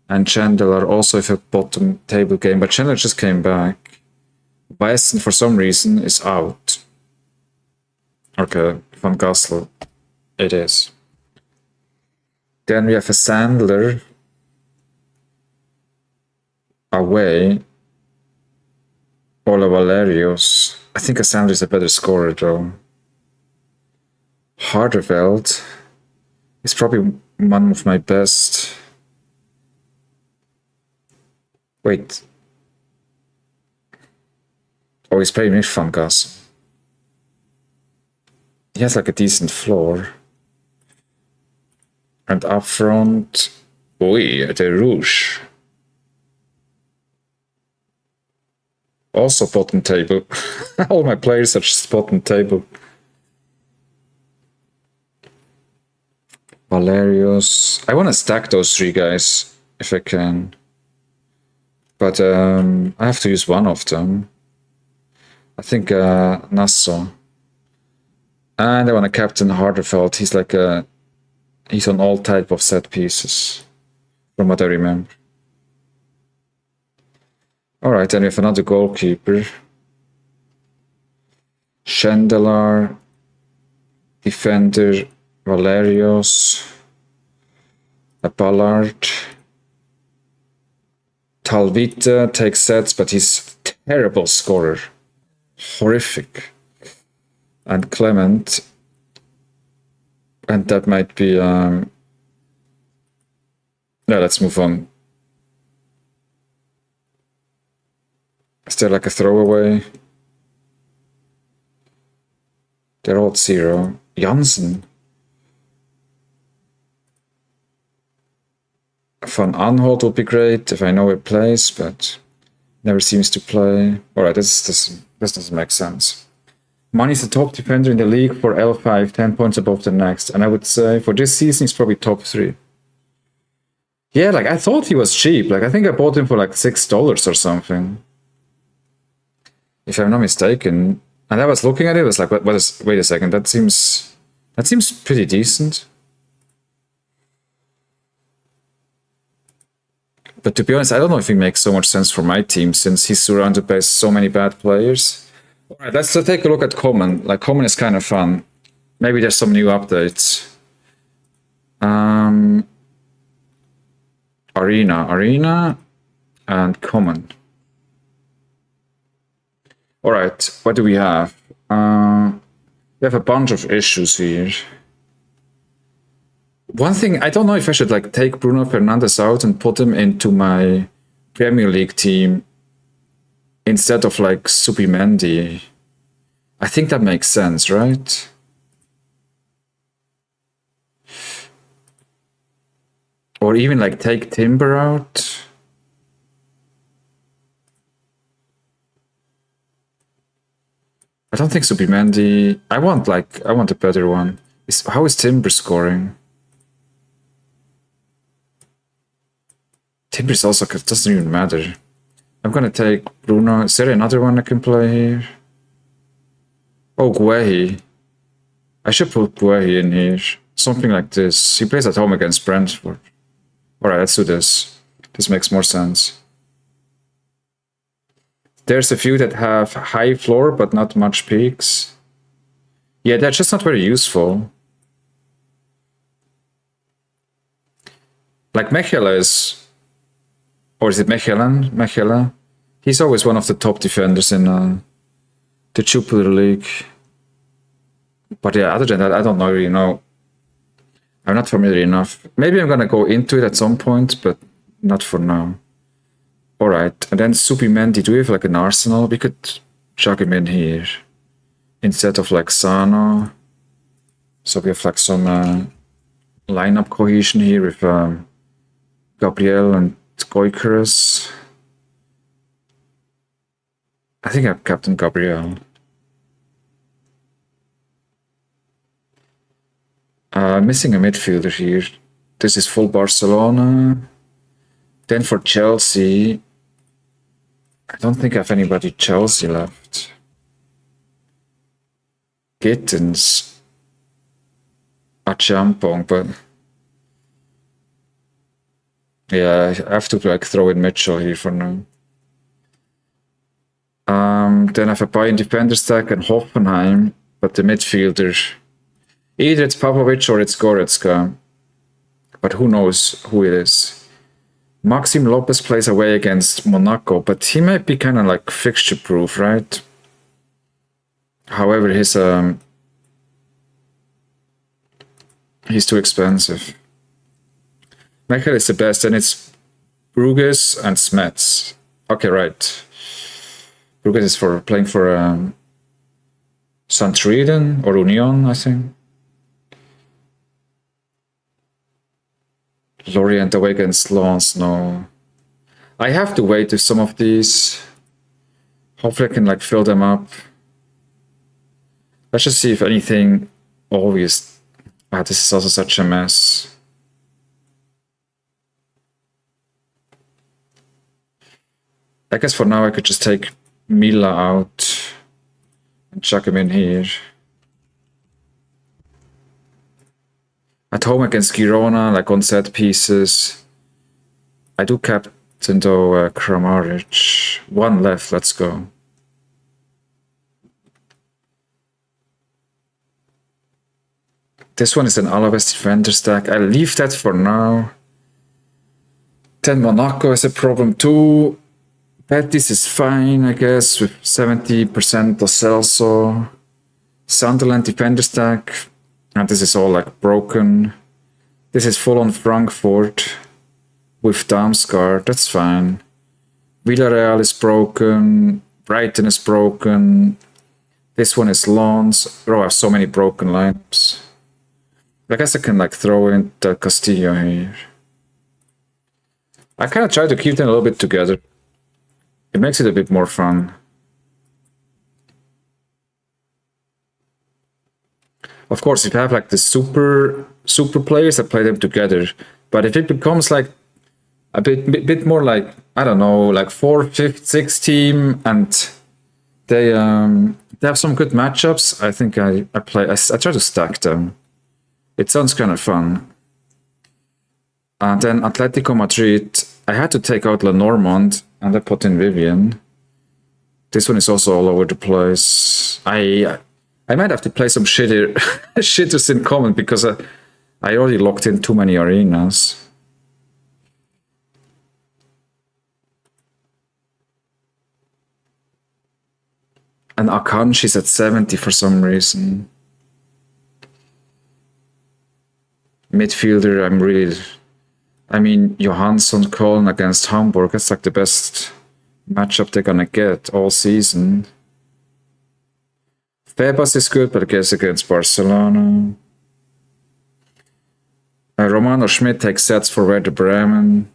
And Chandler also with a bottom table game. But Chandler just came back. Westen, for some reason, is out. Okay, Van Gassel. It is. Then we have a Sandler away. Ola Valerius. I think a Sandler is a better scorer though. Harderveld is probably one of my best. Wait. Oh, he's playing with Van Gassel. He has like a decent floor. And up front, the Rouge. Also bottom table. All my players are just bottom table. Valerius. I want to stack those three guys if I can. But I have to use one of them. I think Nassau. And I want to captain Harderveld. He's like he's on all type of set pieces, from what I remember. Alright, then we have another goalkeeper. Chandler, defender, Valerius, a Ballard. Talvita takes sets, but he's a terrible scorer. Horrific. And Clement. And that might be... Yeah, let's move on. Is there like a throwaway? They're all 0. Janssen. Van Aanholt would be great if I know a place, but never seems to play. Alright, this doesn't make sense. Money's the top defender in the league for L5, 10 points above the next. And I would say for this season, he's probably top 3. Yeah, like I thought he was cheap. Like I think I bought him for like $6 or something. If I'm not mistaken. And I was looking at it, I was like, wait a second, that seems pretty decent. But to be honest, I don't know if he makes so much sense for my team since he's surrounded by so many bad players. Alright, let's take a look at Common. Like Common is kind of fun. Maybe there's some new updates. Arena, and Common. Alright, what do we have? We have a bunch of issues here. One thing, I don't know if I should like take Bruno Fernandes out and put him into my Premier League team instead of like Subimendi. I think that makes sense, right? Or even like take Timber out. I don't think Subimendi. I want a better one. How is Timber scoring? Timber's also doesn't even matter. I'm gonna take Bruno. Is there another one I can play here? Oh, Guehi. I should put Guehi in here. Something like this. He plays at home against Brentford. Alright, let's do this. This makes more sense. There's a few that have high floor but not much peaks. Yeah, they're just not very useful. Like Mechela is... Or is it Mechelen? Mechela? He's always one of the top defenders in the Jupiler League. But yeah, other than that, I don't know, you know. I'm not familiar enough. Maybe I'm gonna go into it at some point, but not for now. Alright, and then Subimendi, do we have like an Arsenal? We could chuck him in here. Instead of like Sano. So we have like some lineup cohesion here with Gabriel and Goikerus. I think I have Captain Gabriel. Missing a midfielder here. This is full Barcelona. Then for Chelsea, I don't think I have anybody Chelsea left. Gittins. A Champong, but yeah, I have to like throw in Mitchell here for now. Then I have a Bayern defender stack and Hoffenheim, but the midfielder, either it's Pavlovic or it's Goretzka, but who knows who it is. Maxim Lopez plays away against Monaco, but he might be kind of like fixture proof, right? However, he's too expensive. Michael is the best, and it's Bruges and Smets. Okay, right. Bruges is for playing for Santriden or Union, I think. Lorient away against Lens, no. I have to wait with some of these. Hopefully I can like fill them up. Let's just see if anything obvious. This is also such a mess. I guess for now I could just take Mila out and chuck him in here. At home against Girona, like on set pieces. I do captain though Kramaric. One left, let's go. This one is an Alaves defender stack. I leave that for now. Then Monaco is a problem too. Betis is fine, I guess, with 70% Lo Celso. Sunderland defender stack. And this is all like broken. This is full on Frankfurt with Damsgaard. That's fine. Villarreal is broken. Brighton is broken. This one is Lens. Oh, I have so many broken lineups. I guess I can like throw in Del Castillo here. I kind of try to keep them a little bit together. It makes it a bit more fun. Of course, if you have like the super players that play them together, but if it becomes like a bit more like, I don't know, like 4th, 5th, 6th team, and they have some good matchups, I think I try to stack them. It sounds kind of fun. And then Atletico Madrid, I had to take out Lenormand and I put in Vivian. This one is also all over the place. I might have to play some shitters in common because I already locked in too many arenas. And Akanji's at 70 for some reason. Midfielder, I mean, Johansson Köln against Hamburg, that's like the best matchup they're gonna get all season. Febas is good, but I guess against Barcelona. Romano Schmidt takes sets for Werder Bremen.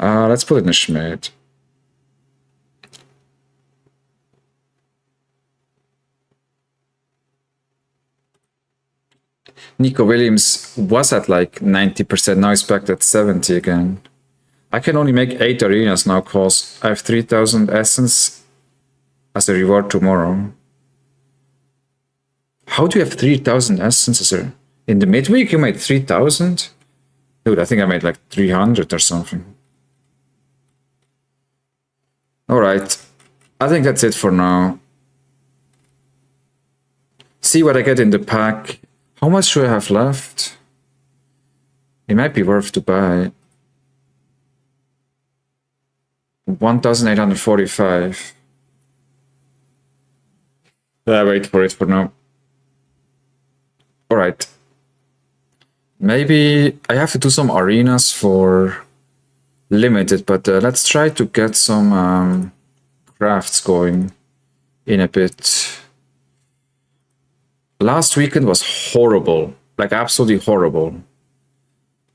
Let's put in a Schmidt. Nico Williams was at like 90%, now he's back at 70 again. I can only make 8 arenas now because I have 3000 essence as a reward tomorrow. How do you have 3000 essences? In the midweek you made 3000? Dude, I think I made like 300 or something. Alright, I think that's it for now. See what I get in the pack. How much do I have left? It might be worth to buy. 1845. Wait for it for now. Alright. Maybe I have to do some arenas for limited, but let's try to get some crafts going in a bit. Last weekend was horrible, like absolutely horrible.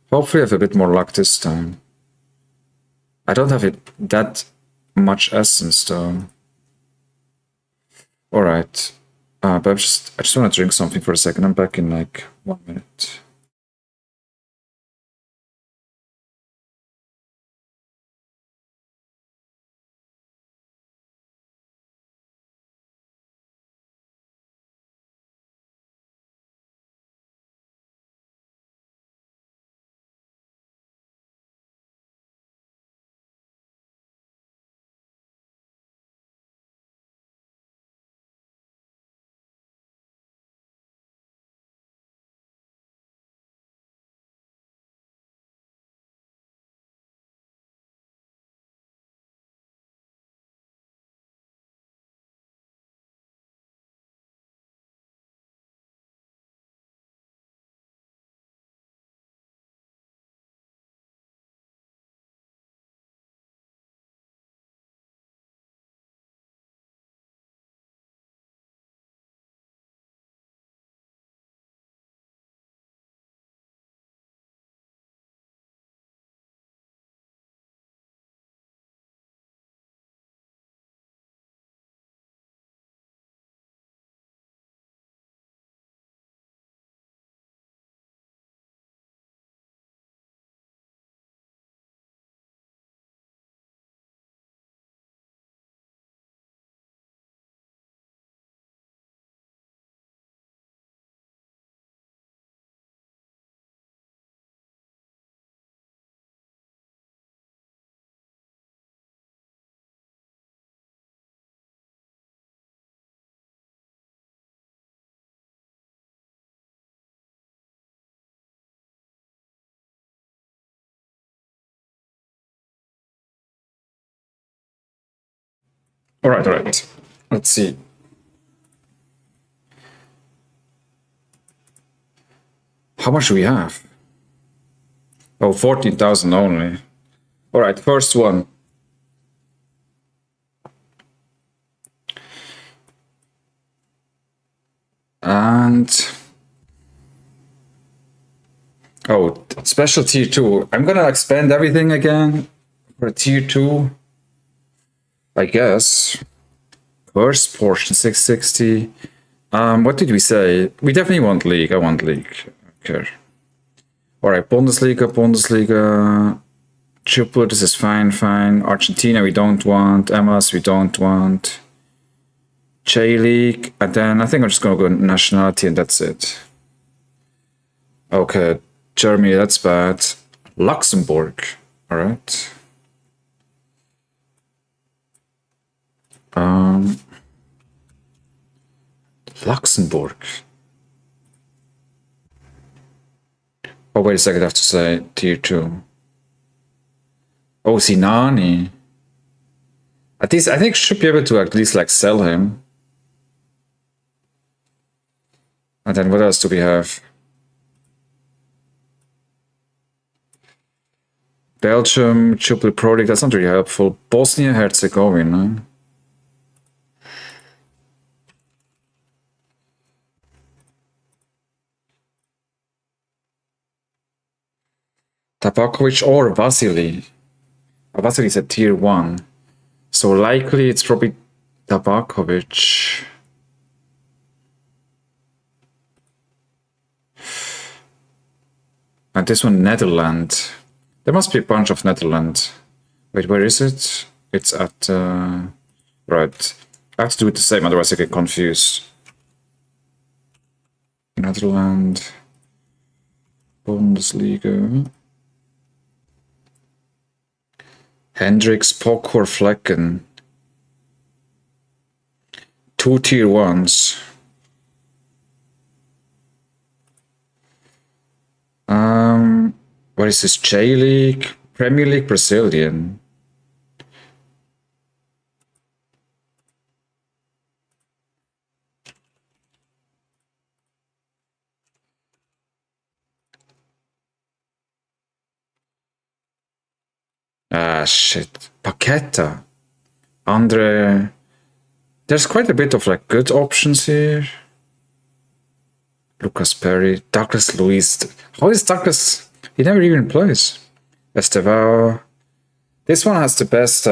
Hopefully I have a bit more luck this time. I don't have it that much essence though. All right, but I just want to drink something for a second. I'm back in like 1 minute. All right, all right. Let's see. How much do we have? Oh, 14,000 only. All right, first one. And oh, special tier 2. I'm gonna expand everything again for tier 2. I guess. First portion 660. What did we say? We definitely want league. I want league. Okay. Alright, Bundesliga. Triple, this is fine. Argentina we don't want. MLS we don't want. J-League. And then I think I'm just gonna go nationality and that's it. Okay. Germany, that's bad. Luxembourg. Alright. Luxembourg. Oh, wait a second, I have to say tier 2. Oh, Sinani. At least, I think should be able to at least like sell him. And then what else do we have? Belgium, Triple Pro League, that's not really helpful. Bosnia-Herzegovina. Tabakovic or Vasily. Vasily's at tier 1. So likely it's probably Tabakovic. And this one, Netherlands. There must be a bunch of Netherlands. Wait, where is it? It's at... right. I have to do it the same, otherwise I get confused. Netherlands. Bundesliga. Hendricks, Pokor, Flecken. 2 tier 1s. What is this? J-League? Premier League Brazilian. Ah, shit. Paqueta. Andre. There's quite a bit of like good options here. Lucas Perry. Douglas Luiz. How is Douglas? He never even plays. Estevao. This one has the best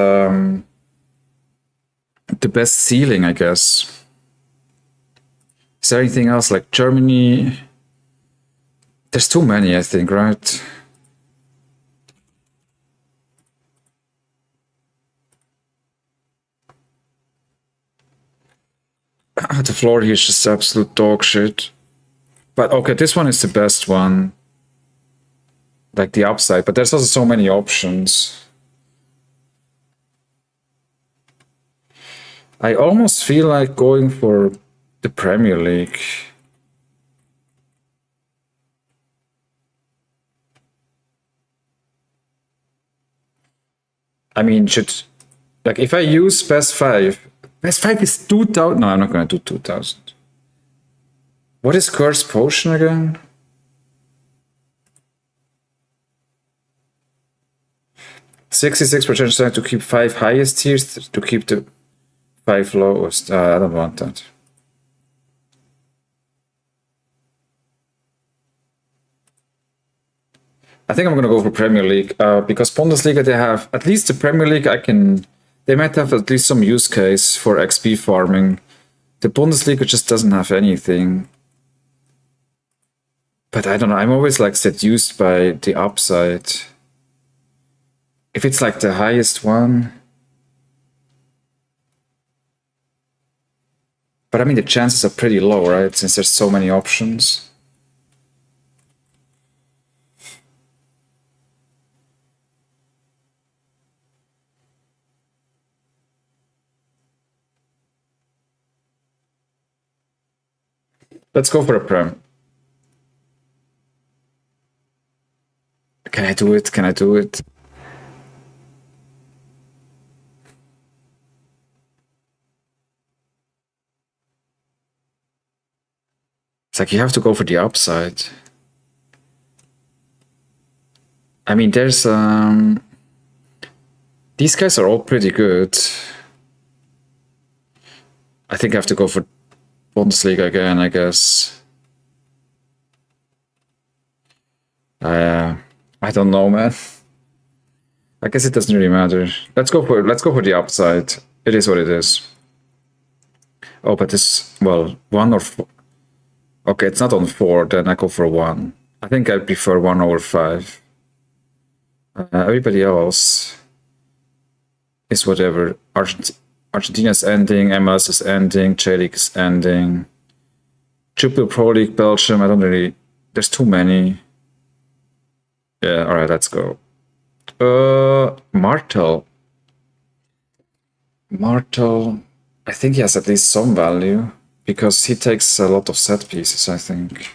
ceiling, I guess. Is there anything else like Germany? There's too many, I think, right? The floor here is just absolute dog shit. But okay, this one is the best one. Like the upside, but there's also so many options. I almost feel like going for the Premier League. I mean, like if I use best 5 is 2000. No, I'm not going to do 2000. What is Curse Potion again? 66% to keep 5 highest tiers, to keep the 5 lowest. I don't want that. I think I'm gonna go for Premier League because Bundesliga, they have at least the Premier League. They might have at least some use case for XP farming. The Bundesliga just doesn't have anything. But I don't know. I'm always like seduced by the upside. If it's like the highest one. But I mean, the chances are pretty low, right? Since there's so many options. Let's go for a Prem. Can I do it? Can I do it? It's like you have to go for the upside. I mean, there's these guys are all pretty good. I think I have to go for Bundesliga again, I guess. I don't know, man. I guess it doesn't really matter. Let's go for the upside. It is what it is. Oh, but this, well, 1 or 4. Okay, it's not on 4, then I go for 1. I think I prefer 1 over 5. Everybody else is whatever. Argentina's ending, MLS is ending, J-League is ending. Jupiler Pro League, Belgium, I don't really... There's too many. Yeah, alright, let's go. Martel. I think he has at least some value, because he takes a lot of set pieces, I think.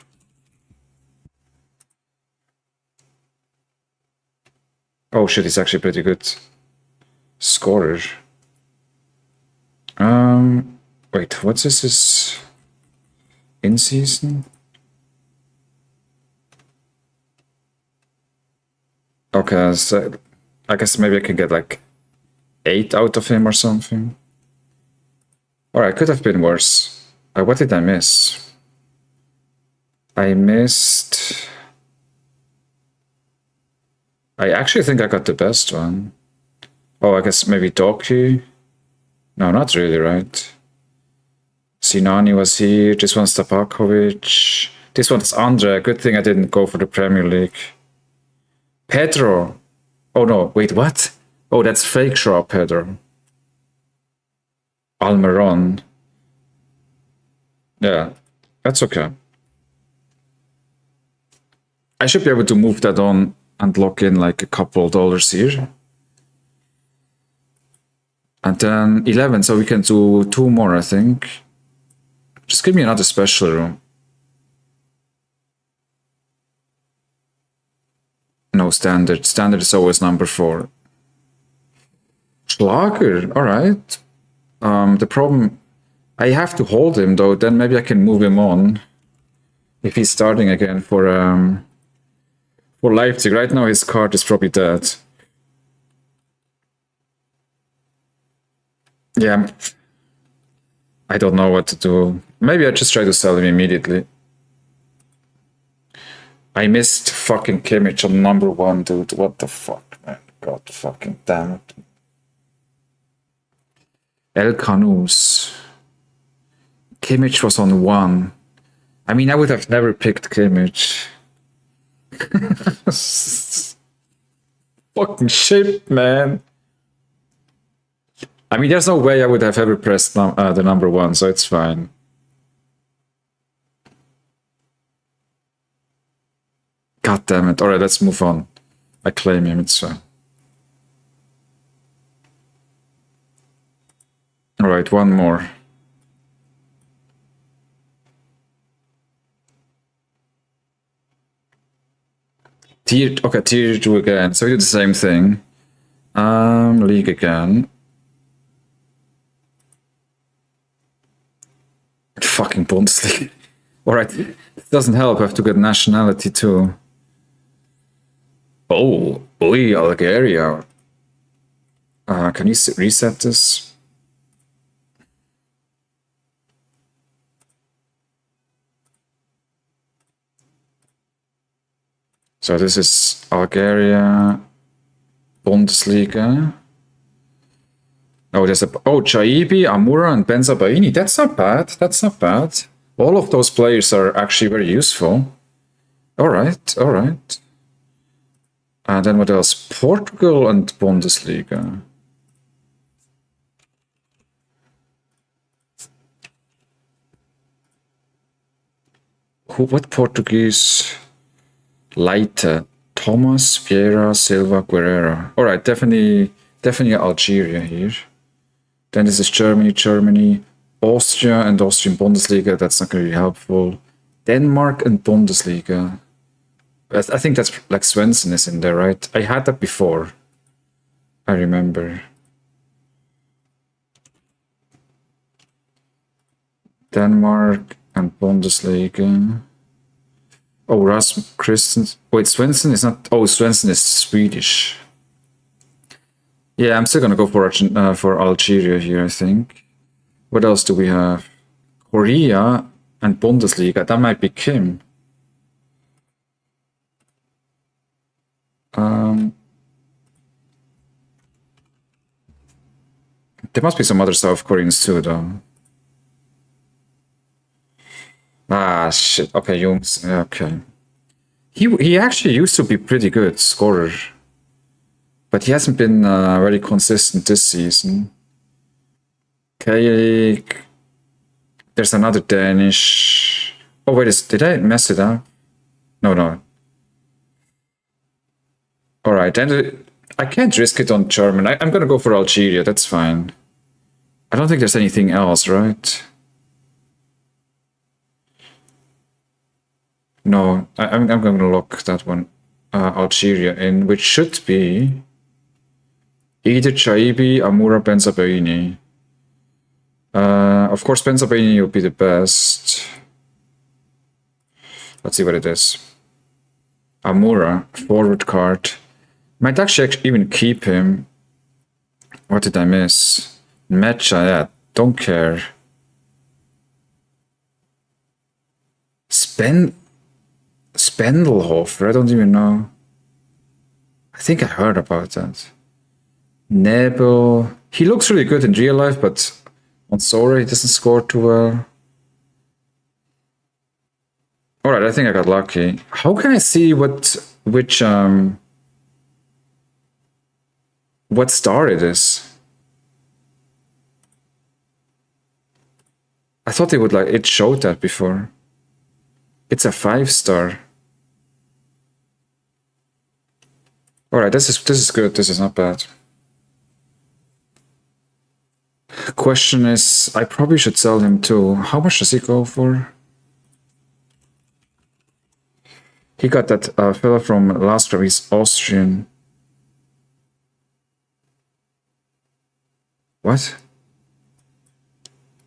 Oh shit, he's actually pretty good scorer. Wait, what's this? Is in season? Okay, so I guess maybe I can get like 8 out of him or something. Alright, could have been worse. What did I miss? I actually think I got the best one. Oh, I guess maybe Doki. No, not really, right? Sinani was here. This one's Tabakovic. This one's Andre. Good thing I didn't go for the Premier League. Pedro. Oh no, wait, what? Oh, that's fake Shaw Pedro. Almiron. Yeah, that's okay. I should be able to move that on and lock in like a couple dollars here. And then 11, so we can do 2 more, I think. Just give me another special room. No, standard. Standard is always number 4. Schlager, alright. The problem... I have to hold him, though, then maybe I can move him on. If he's starting again for Leipzig. Right now his card is probably dead. Yeah. I don't know what to do. Maybe I just try to sell him immediately. I missed fucking Kimmich on number 1, dude. What the fuck, man. God fucking damn it. El Canus. Kimmich was on 1. I mean, I would have never picked Kimmich. Fucking shit, man. I mean, there's no way I would have ever pressed the number 1, so it's fine. God damn it. Alright, let's move on. I claim him, it's fine. Alright, one more. Tier 2 again. So we do the same thing. League again. Fucking Bundesliga. Alright, it doesn't help. I have to get nationality too. Oh, Bulgaria. Can you reset this? So this is Bulgaria, Bundesliga. Oh, there's Chaibi, Amura, and Benzabaini. That's not bad. That's not bad. All of those players are actually very useful. All right, all right. And then what else? Portugal and Bundesliga. What Portuguese? Leite, Thomas, Vieira, Silva, Guerrero. All right, definitely Algeria here. Then this is Germany, Austria and Austrian Bundesliga. That's not going to be helpful. Denmark and Bundesliga. I think that's like Svensson is in there, right? I had that before. I remember. Denmark and Bundesliga. Oh, Rasmus Christensen. Wait, Svensson is not. Oh, Svensson is Swedish. Yeah, I'm still gonna go for Algeria here, I think. What else do we have? Korea and Bundesliga. That might be Kim. There must be some other South Koreans too, though. Ah, shit. Okay, Jungs. Okay. He actually used to be pretty good scorer. But he hasn't been very consistent this season. Okay. There's another Danish. Oh, wait, did I mess it up? No. Alright, then I can't risk it on German. I'm gonna go for Algeria, that's fine. I don't think there's anything else, right? No, I'm going to lock that one, Algeria in, which should be either Chaibi, Amura, Benzabaini. Of course, Benzabaini will be the best. Let's see what it is. Amura, forward card. Might actually even keep him. What did I miss? Mecha, yeah, don't care. Spendelhofer, I don't even know. I think I heard about that. Nebel. He looks really good in real life, but on Sorare he doesn't score too well. Alright, I think I got lucky. How can I see what star it is? I thought it showed that before. It's a 5-star. Alright, this is good. This is not bad. Question is, I probably should sell him too. How much does he go for? He got that fella from last row. He's Austrian. What?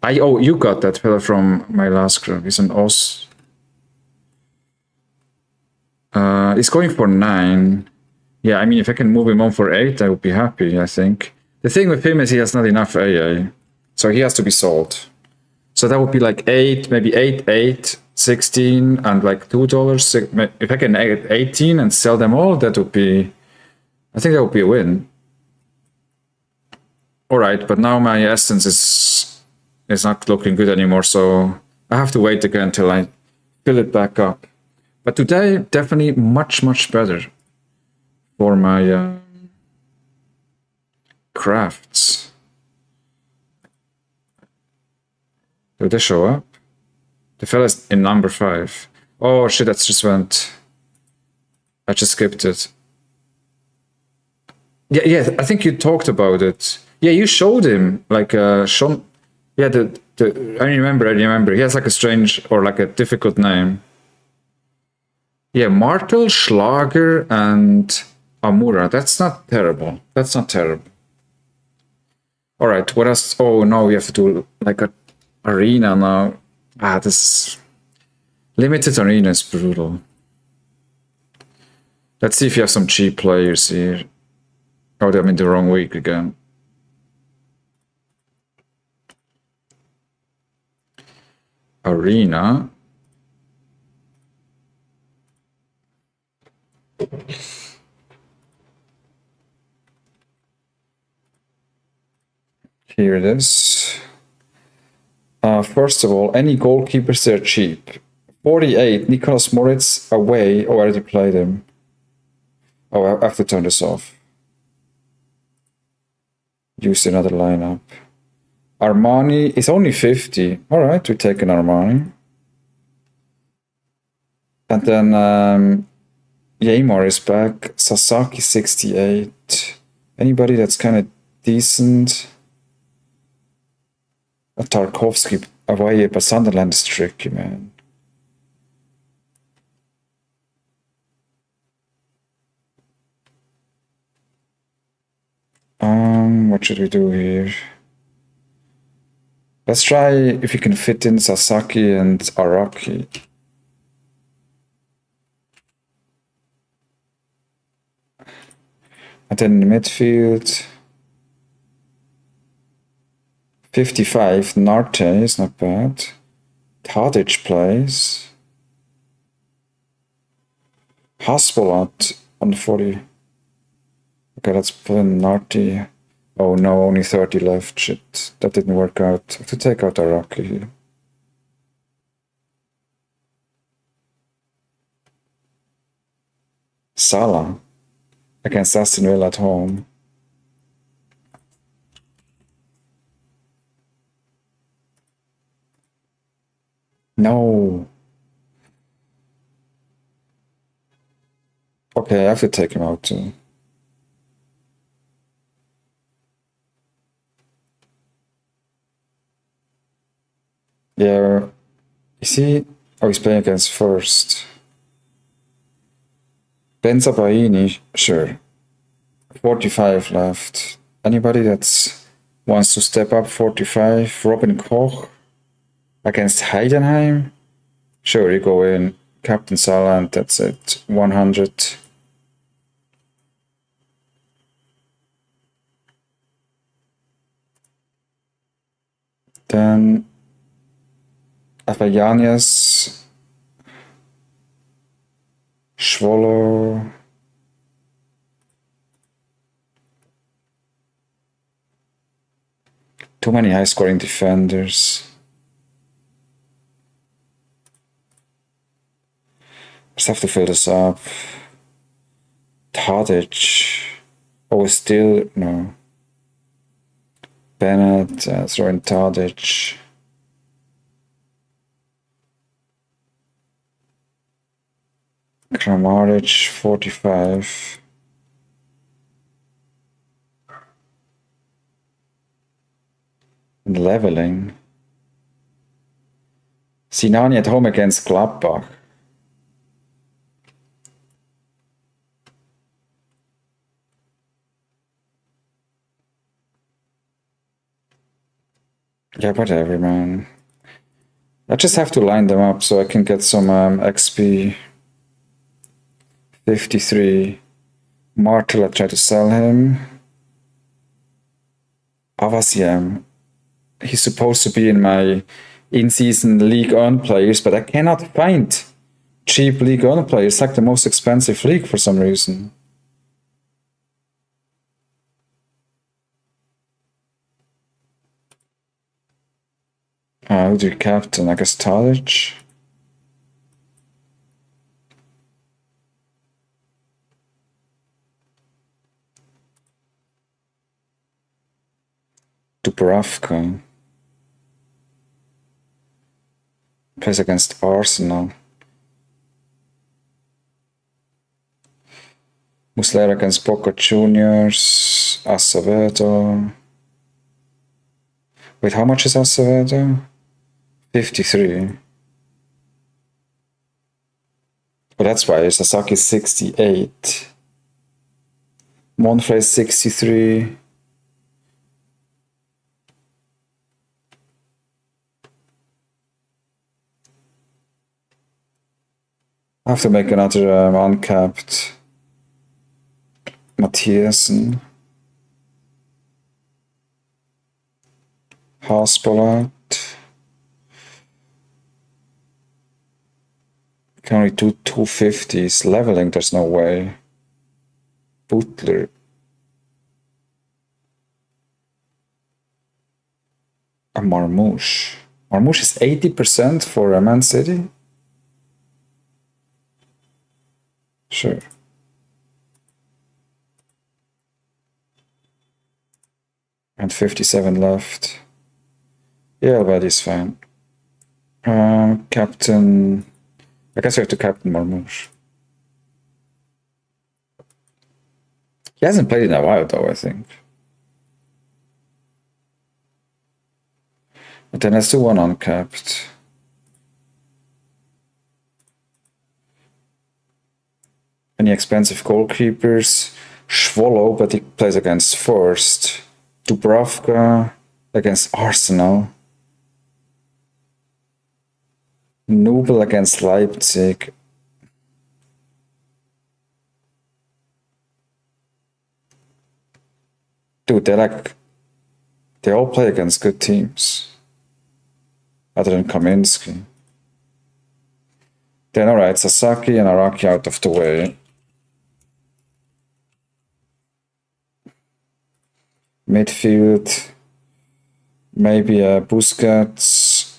Oh, you got that fella from my last group. He's an Aus. He's going for 9. Yeah, I mean, if I can move him on for 8, I would be happy, I think. The thing with him is he has not enough AA, so he has to be sold. So that would be like 8, maybe 8, 16, and like $2. If I can get 18 and sell them all, that would be I think that would be a win. All right, but now my essence is not looking good anymore, so I have to wait again until I fill it back up. But today, definitely much better for my crafts. Did they show up? The fella's in number 5. Oh shit, that just went. I just skipped it. Yeah, I think you talked about it. Yeah, you showed him, like, Sean. Yeah, I remember. He has like a strange or like a difficult name. Yeah, Martel, Schlager, and Amura. That's not terrible. All right, what else? Oh, no, we have to do like a arena now. This limited arena is brutal. Let's see if you have some cheap players here. Oh, I'm in the wrong week again. Arena. Here it is. First of all, any goalkeepers, they're cheap. 48, Nicolas Moritz away. Oh, I already played him. Oh, I have to turn this off. Use another lineup. Armani is only 50. All right, we take an Armani. And then Yaymar is back. Sasaki 68. Anybody that's kind of decent? Tarkovsky away, but Sunderland is tricky, man. What should we do here? Let's try if we can fit in Sasaki and Araki. And then in the midfield, 55, Narte is not bad. Tadic plays. Haspolat on 40. Okay, let's put in Narte. Oh no, only 30 left. Shit, that didn't work out. I have to take out Araki here. Salah against Aston Villa at home. No. Okay, I have to take him out too. Yeah, you see, oh, he's playing against first. Benzabaini, sure. 45 left. Anybody that wants to step up? 45. Robin Koch against Heidenheim. Sure, you go in. Captain Salah, and that's it. 100. Then Avayanias, Schwolo, too many high-scoring defenders. Just have to fill this up. Tadic. Oh, still no. Bennett, throw in Tadic. Kramaric, 45. And leveling. Sinani at home against Gladbach. Yeah, whatever, man. I just have to line them up so I can get some XP. 53. Martel, I try to sell him. Avasiem. He's supposed to be in my in-season League On players, but I cannot find cheap League On players. It's like the most expensive league for some reason. Who's your captain? I guess Tadic. Dubravka. Plays against Arsenal. Muslera against Boca Juniors. Acevedo. Wait, how much is Acevedo? 53. Oh, that's why Sasaki's 68. Monfrey's 63. I have to make another uncapped. Matthiasen. Haspolat. Can only do 250s. Leveling, there's no way. Butler. A Marmouche. Marmouche is 80% for Man City? Sure. And 57 left. Yeah, but he's fine. Captain. I guess we have to captain Marmouche. He hasn't played in a while, though, I think. But then let's do one uncapped. Any expensive goalkeepers? Schwolo, but he plays against First. Dubravka against Arsenal. Nubel against Leipzig. Dude, they all play against good teams. Other than Kaminsky. Then alright, Sasaki and Araki out of the way. Midfield. Maybe Busquets.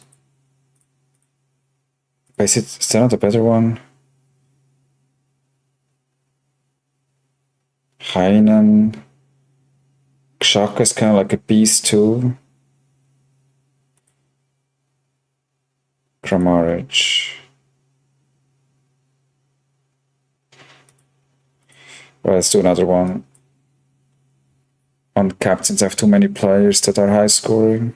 Is there not a better one? Heinen. Xhaka is kind of like a beast too. Kramaric. Well, let's do another one. On captains, I have too many players that are high scoring.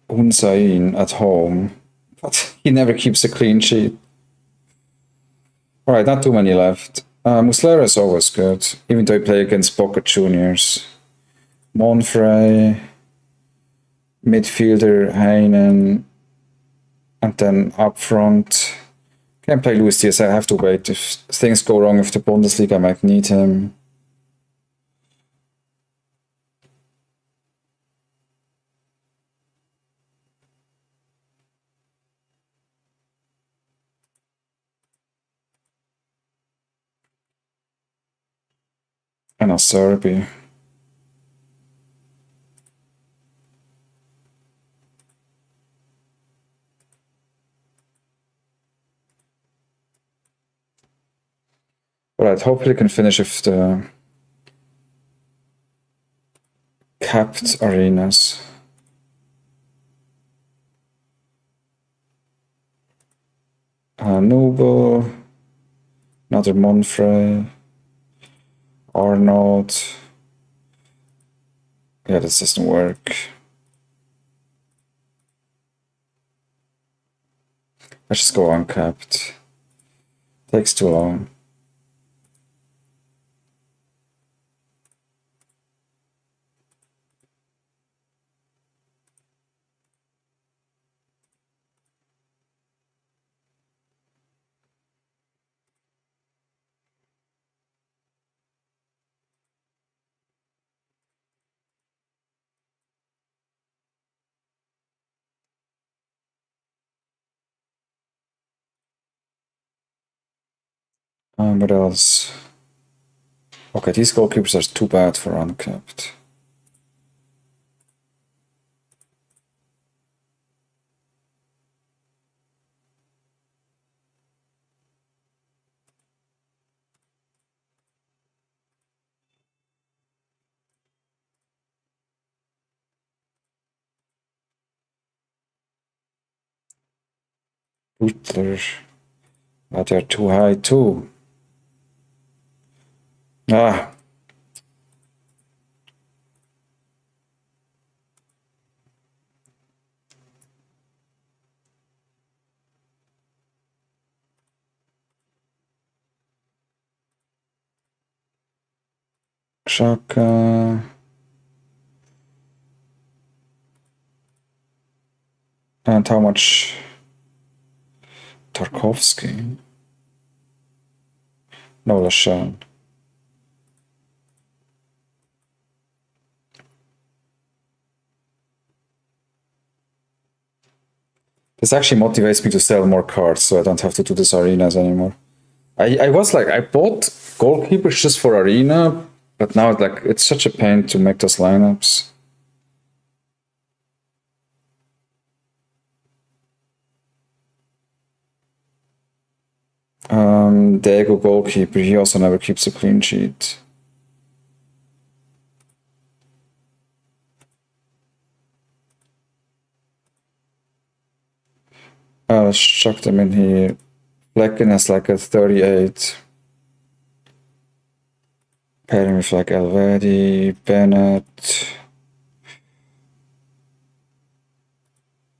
Unsain at home, but he never keeps a clean sheet. Alright, not too many left. Muslera is always good, even though he play against Boca Juniors. Monfrey, midfielder Heinen, and then up front. Can't play Luis Diaz, I have to wait. If things go wrong with the Bundesliga, I might need him. And a Serbia. Alright, hopefully I can finish with the capped arenas. Noble, another Monfrey, Arnold. Yeah, this doesn't work. Let's just go uncapped. Takes too long. What else? Okay, these goalkeepers are too bad for uncapped. Butler. But they're too high too. Ah. Shaka. And how much? Tarkovsky. No, Lashan. This actually motivates me to sell more cards so I don't have to do these arenas anymore. I was like, I bought goalkeepers just for arena, but now like it's such a pain to make those lineups. Diego goalkeeper, he also never keeps a clean sheet. Let's chuck them in here. Flecken has like a 38. Pairing with like Elvedi, Bennett,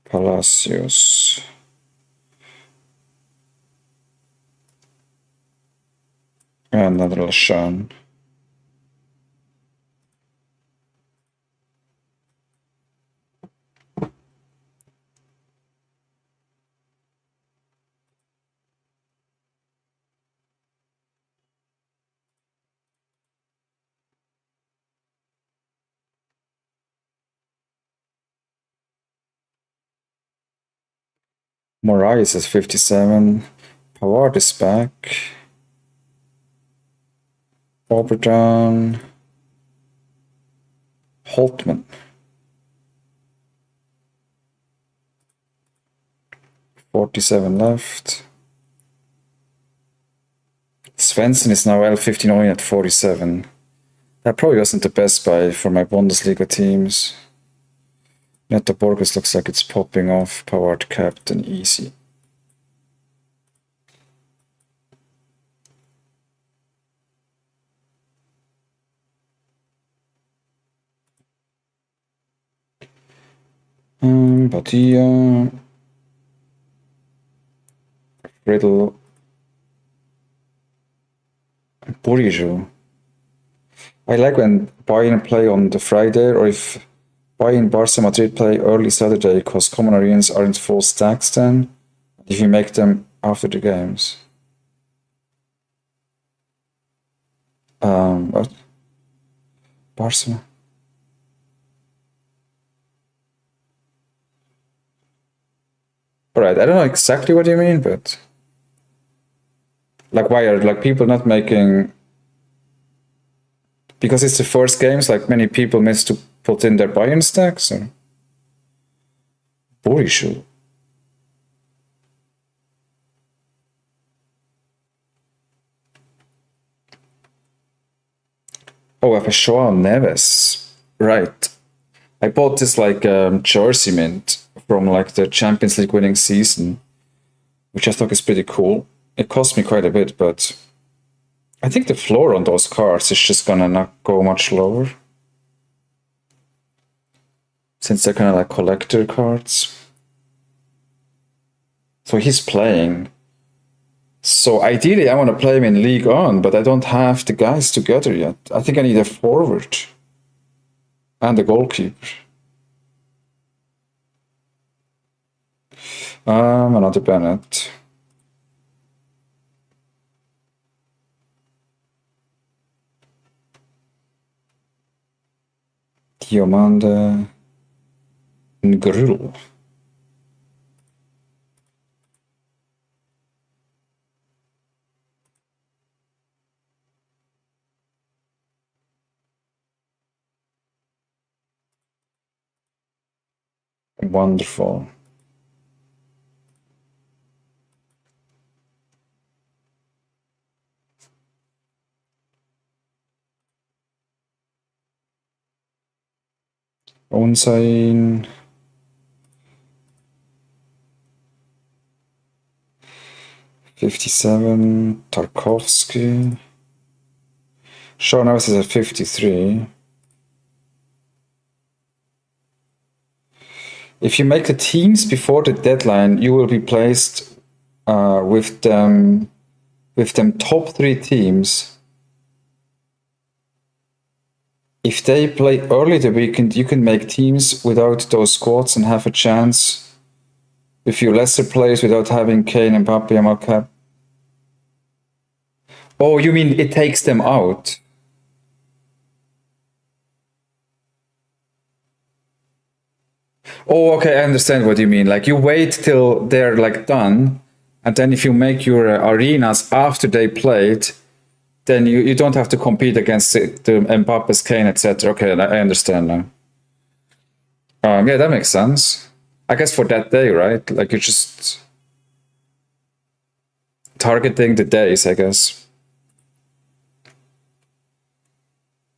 Palacios. And another Lashan. Moraes is 57. Pavard is back. Oberdan. Holtman. 47 left. Svensson is now L15 only at 47. That probably wasn't the best buy for my Bundesliga teams. Neto Borges looks like it's popping off. Powered captain, easy. Badia. Riddle. Bourigeau. I like when Bayern play on the Friday, or if Bayern Barca Madrid play early Saturday, because common arenas aren't full stacks then, if you make them after the games. What? Barca? Alright, I don't know exactly what you mean, but like why are like people not making, because it's the first games, like many people miss to put in their Bayern stacks, or Borishu. Oh, I have a Joao Neves. Right. I bought this like jersey mint from like the Champions League winning season, which I thought is pretty cool. It cost me quite a bit, but I think the floor on those cards is just gonna not go much lower. Since they're kind of like collector cards. So he's playing. So ideally I want to play him in League On, but I don't have the guys together yet. I think I need a forward and a goalkeeper. Another Bennett. Diomande. Grill. Wonderful. Onsain. $57. Tarkovsky. Sure, now this is at 53. If you make the teams before the deadline, you will be placed with them top 3 teams. If they play early the weekend, you can make teams without those squads and have a chance with your lesser players without having Kane and Mbappe and Malcap. Oh, you mean it takes them out? Oh, okay, I understand what you mean. Like you wait till they're like done, and then if you make your arenas after they played, then you don't have to compete against the Mbappe's, Kane, etc. Okay, I understand now. Yeah, that makes sense. I guess for that day, right? Like you're just targeting the days, I guess.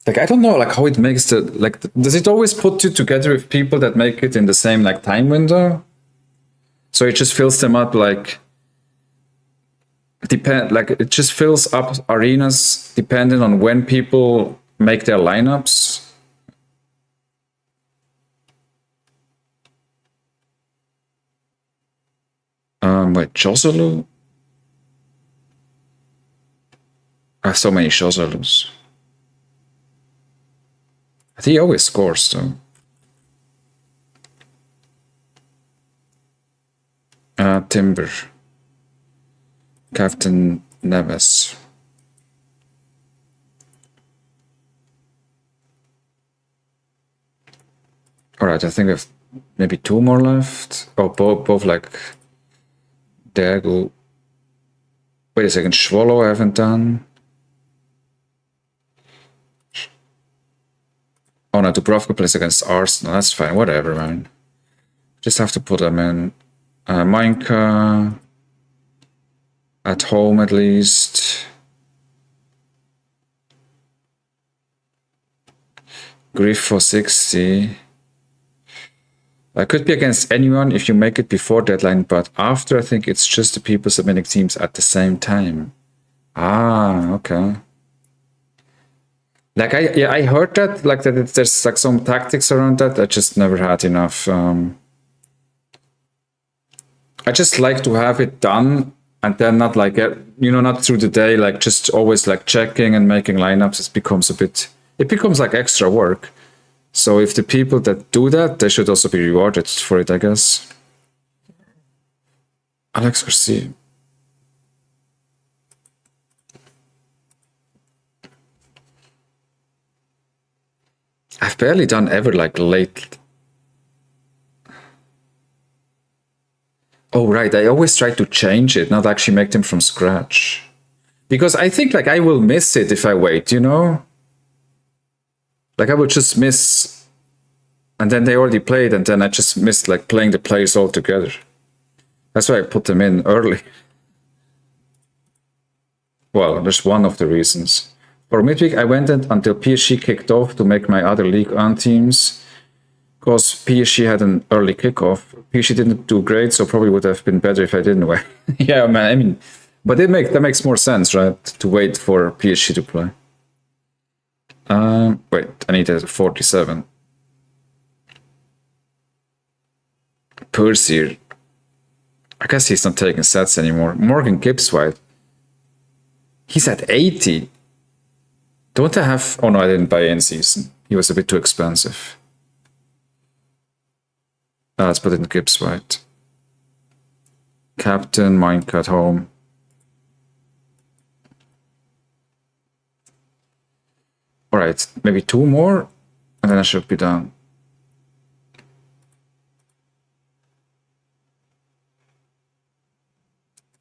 Like I don't know, like how it makes the like. Does it always put you together with people that make it in the same like time window? So it just fills them up like like it just fills up arenas depending on when people make their lineups. Wait, Joselu? I have so many Joselus. I think he always scores though. Timber. Captain Neves. Alright, I think we have maybe 2 more left. Oh, both like Dago. Wait a second, Swallow I haven't done. Oh no, Dubrovka plays against Arsenal. That's fine, whatever, man. Just have to put them in. Minka. At home, at least. Griff for 60. I could be against anyone if you make it before deadline, but after I think it's just the people submitting teams at the same time. Ah, okay. Like I heard that, like that there's like some tactics around that. I just never had enough. I just like to have it done and then not like not through the day, like just always like checking and making lineups. It becomes like extra work. So if the people that do that, they should also be rewarded for it, I guess. Alex Garcia. I've barely done ever like late. Oh, right. I always try to change it, not actually make them from scratch. Because I think like I will miss it if I wait, Like I would just miss, and then they already played, and then I just missed like playing the players all together. That's why I put them in early. Well, there's one of the reasons. For midweek, I went until PSG kicked off to make my other League on teams. Because PSG had an early kickoff. PSG didn't do great, so probably would have been better if I didn't wait. Yeah, man, I mean, but that makes more sense, right? To wait for PSG to play. Wait, I need a 47. Persier. I guess he's not taking sets anymore. Morgan Gibbs-White. He's at 80. Don't I have... Oh no, I didn't buy in season. He was a bit too expensive. Let's put it in Gibbs-White. Captain, Minecart home. Alright, maybe 2 more, and then I should be done.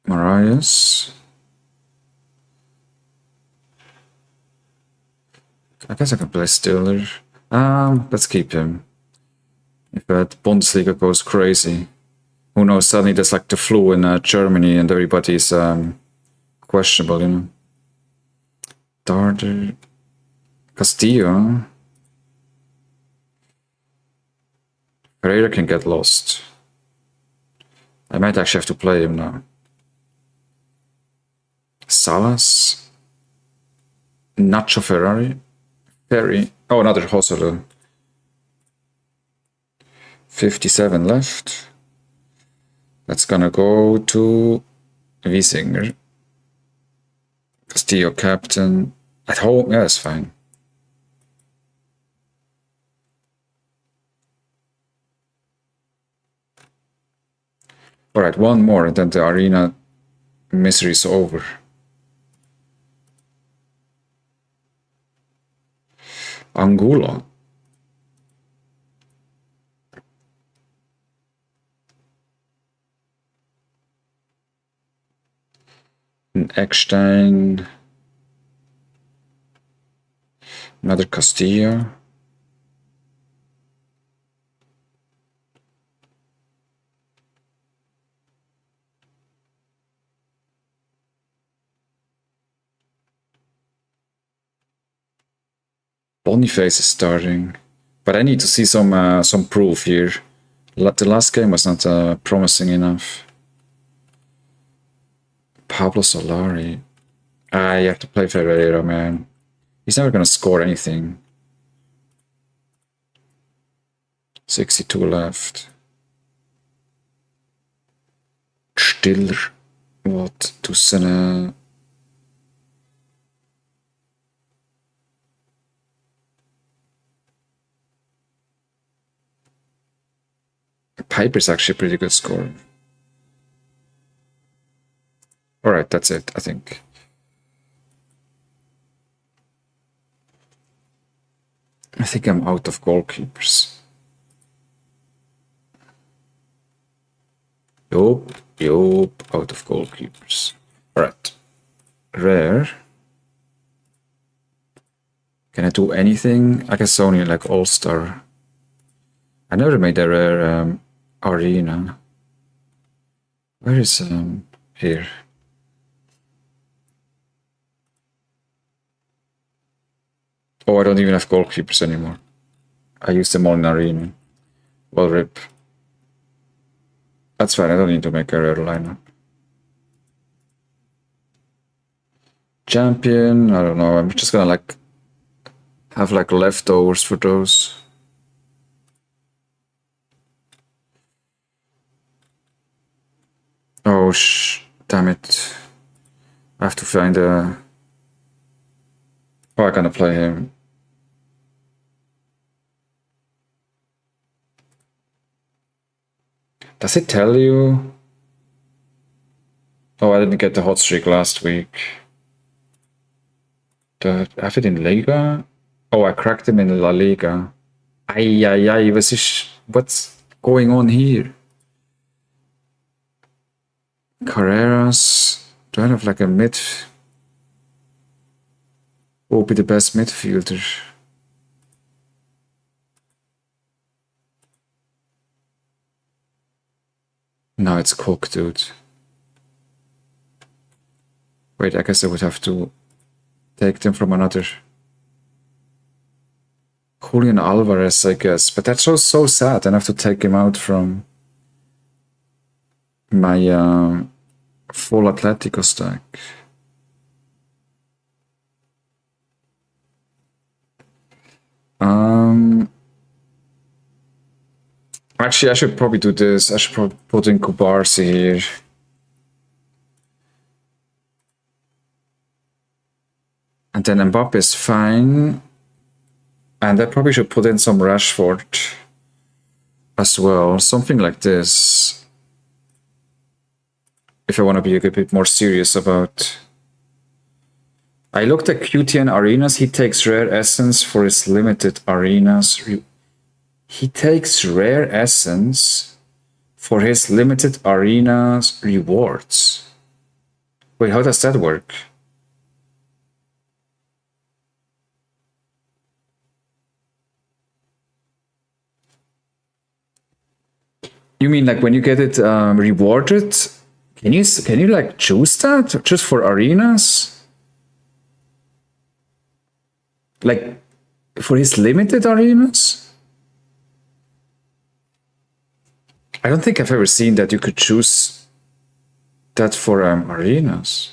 Marius. I guess I can play Stiller. Let's keep him. If that Bundesliga goes crazy. Who knows, suddenly there's like the flu in Germany and everybody's questionable, you know. Darder. Castillo. Pereira can get lost. I might actually have to play him now. Salas. Nacho Ferrari. Ferry. Oh, another Hosselu. 57 left. That's gonna go to Wiesinger. Castillo captain. At home, yeah, it's fine. Alright, one more and then the arena misery is over. Angulo. Eckstein. Another Castillo. Boniface is starting. But I need to see some proof here. The last game was not promising enough. Pablo Solari. You have to play Ferreira, man. He's never gonna score anything. 62 left. Stiller. What? Tussene. Piper's actually a pretty good scorer. Alright, that's it, I think. I think I'm out of goalkeepers. Yup, out of goalkeepers. Alright. Rare. Can I do anything? I guess only like All-Star. I never made a rare arena. Where is here? Oh, I don't even have goalkeepers anymore. I use them all in arena. Well, rip. That's fine, I don't need to make a rare lineup. Champion, I don't know, I'm just gonna like have like leftovers for those. Oh, damn it. I have to find a... Oh, I'm gonna play him. Does it tell you? Oh, I didn't get the hot streak last week. Do I have it in Liga? Oh, I cracked him in La Liga. Ay, what's going on here? Carreras. Do I have like a mid? Who will be the best midfielder? No, it's Cook, dude. Wait, I guess I would have to take them from another. Julian Alvarez, I guess. But that's so sad. I have to take him out from my full Atletico stack. Actually, I should probably do this. I should probably put in Kubarsi here. And then Mbappe is fine. And I probably should put in some Rashford as well. Something like this. If I want to be a bit more serious about... I looked at QTN Arenas. He takes rare essence for his limited arenas. He takes rare essence for his limited arenas rewards. Wait, how does that work? You mean like when you get it rewarded? Can you like choose that just for arenas? Like for his limited arenas? I don't think I've ever seen that you could choose that for arenas.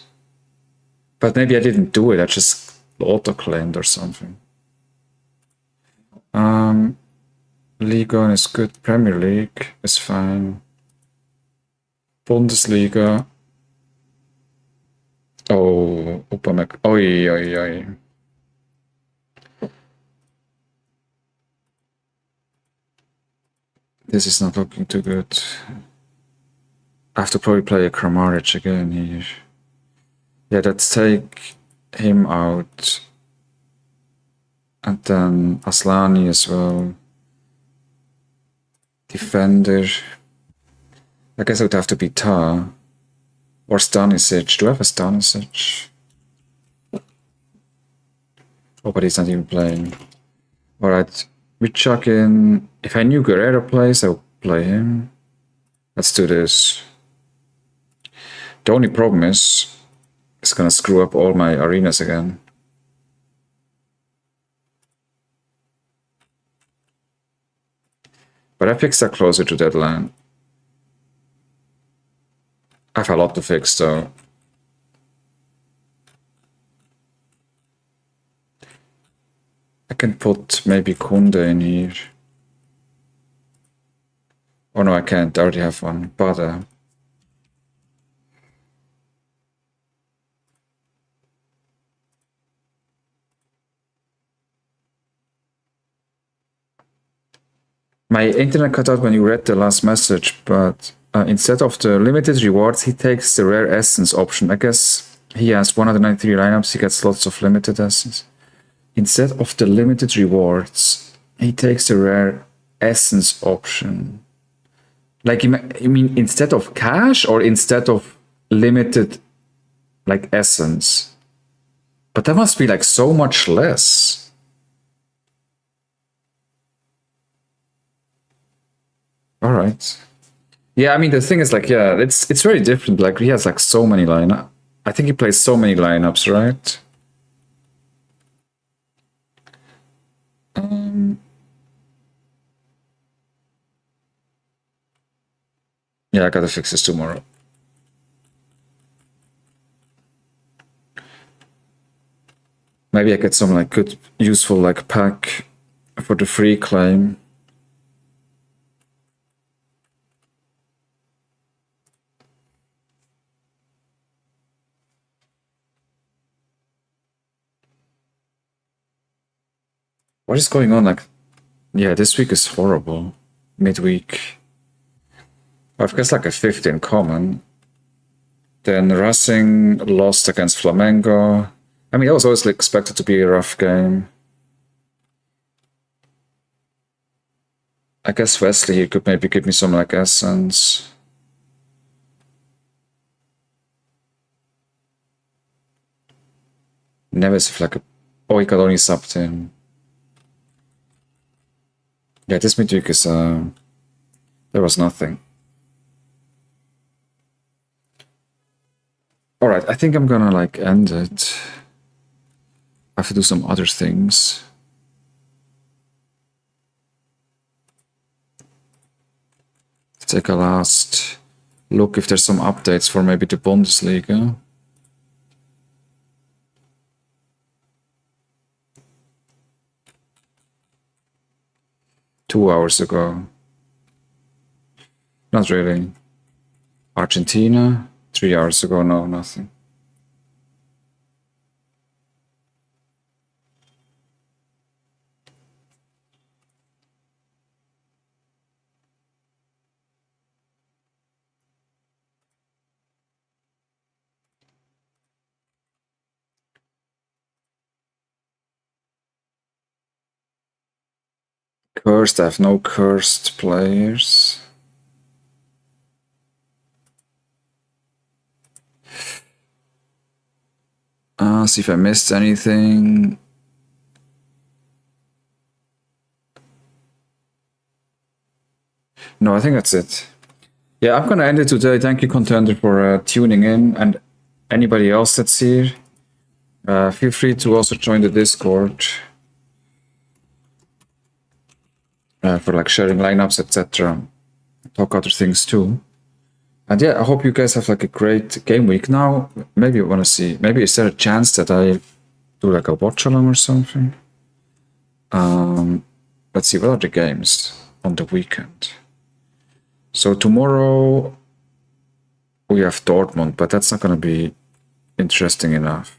But maybe I didn't do it. I just auto-claimed or something. Liga is good. Premier League is fine. Bundesliga. Oh, Upamecano. Oi, oi, oi. This is not looking too good. I have to probably play a Kramaric again here. Yeah, let's take him out. And then Aslani as well. Defender. I guess it would have to be Tar. Or Stanisic. Do I have a Stanisic? Oh, but he's not even playing. Alright, we chuck in... If I knew Guerrero plays, I would play him. Let's do this. The only problem is... It's gonna screw up all my arenas again. But I fixed that closer to deadline. I have a lot to fix though. I can put maybe Kunde in here. Oh no, I can't. I already have one. But my internet cut out when you read the last message, but instead of the limited rewards, he takes the rare essence option. I guess he has 193 lineups, he gets lots of limited essence. Instead of the limited rewards, he takes the rare essence option. Like, you mean instead of cash or instead of limited, like, essence? But that must be, like, so much less. All right. Yeah, I mean, the thing is, like, yeah, it's very different. Like, he has, like, so many lineups. I think he plays so many lineups, right? Yeah, I gotta fix this tomorrow. Maybe I get some, like, good, useful, like, pack for the free claim. What is going on? Like, yeah, this week is horrible. Midweek. I've got like a 50 in common. Then Racing lost against Flamengo. I mean, it was always expected to be a rough game. I guess Wesley here could maybe give me some like essence. Neves with like a... Oh, he got only subbed him. Yeah, this midweek is... there was nothing. Alright, I think I'm gonna like end it. I have to do some other things. Take a last look if there's some updates for maybe the Bundesliga. Two hours ago. Not really. Argentina, 3 hours ago, no, nothing. Cursed, I have no cursed players. See if I missed anything. No, I think that's it. Yeah, I'm gonna end it today. Thank you, contender, for tuning in, and anybody else that's here. Feel free to also join the Discord for like sharing lineups, etc. Talk other things too. And yeah, I hope you guys have like a great game week. Now, maybe you want to see, maybe is there a chance that I do like a watch along or something? Let's see, what are the games on the weekend? So tomorrow we have Dortmund, but that's not going to be interesting enough.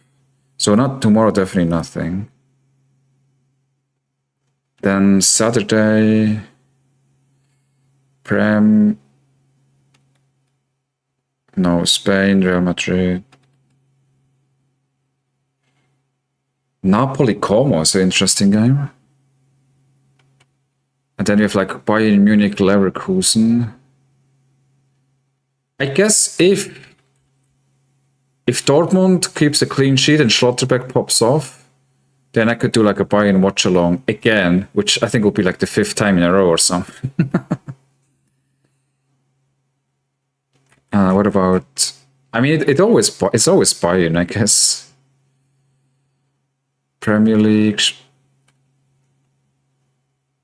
So not tomorrow, definitely nothing. Then Saturday, Prem, no, Spain, Real Madrid. Napoli Como is an interesting game. And then you have like Bayern Munich, Leverkusen. I guess if Dortmund keeps a clean sheet and Schlotterbeck pops off, then I could do like a Bayern watch along again, which I think will be like the 5th time in a row or something. What about? I mean, it's always Bayern, I guess. Premier League.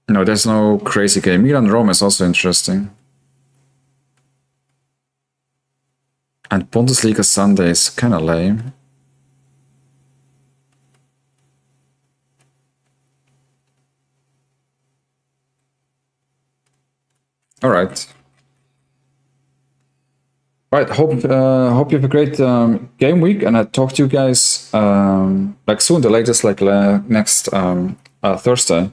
No, there's no crazy game. Milan Rome is also interesting. And Bundesliga Sunday is kind of lame. All right. All right. Hope you have a great game week, and I talk to you guys like soon. The latest like next Thursday.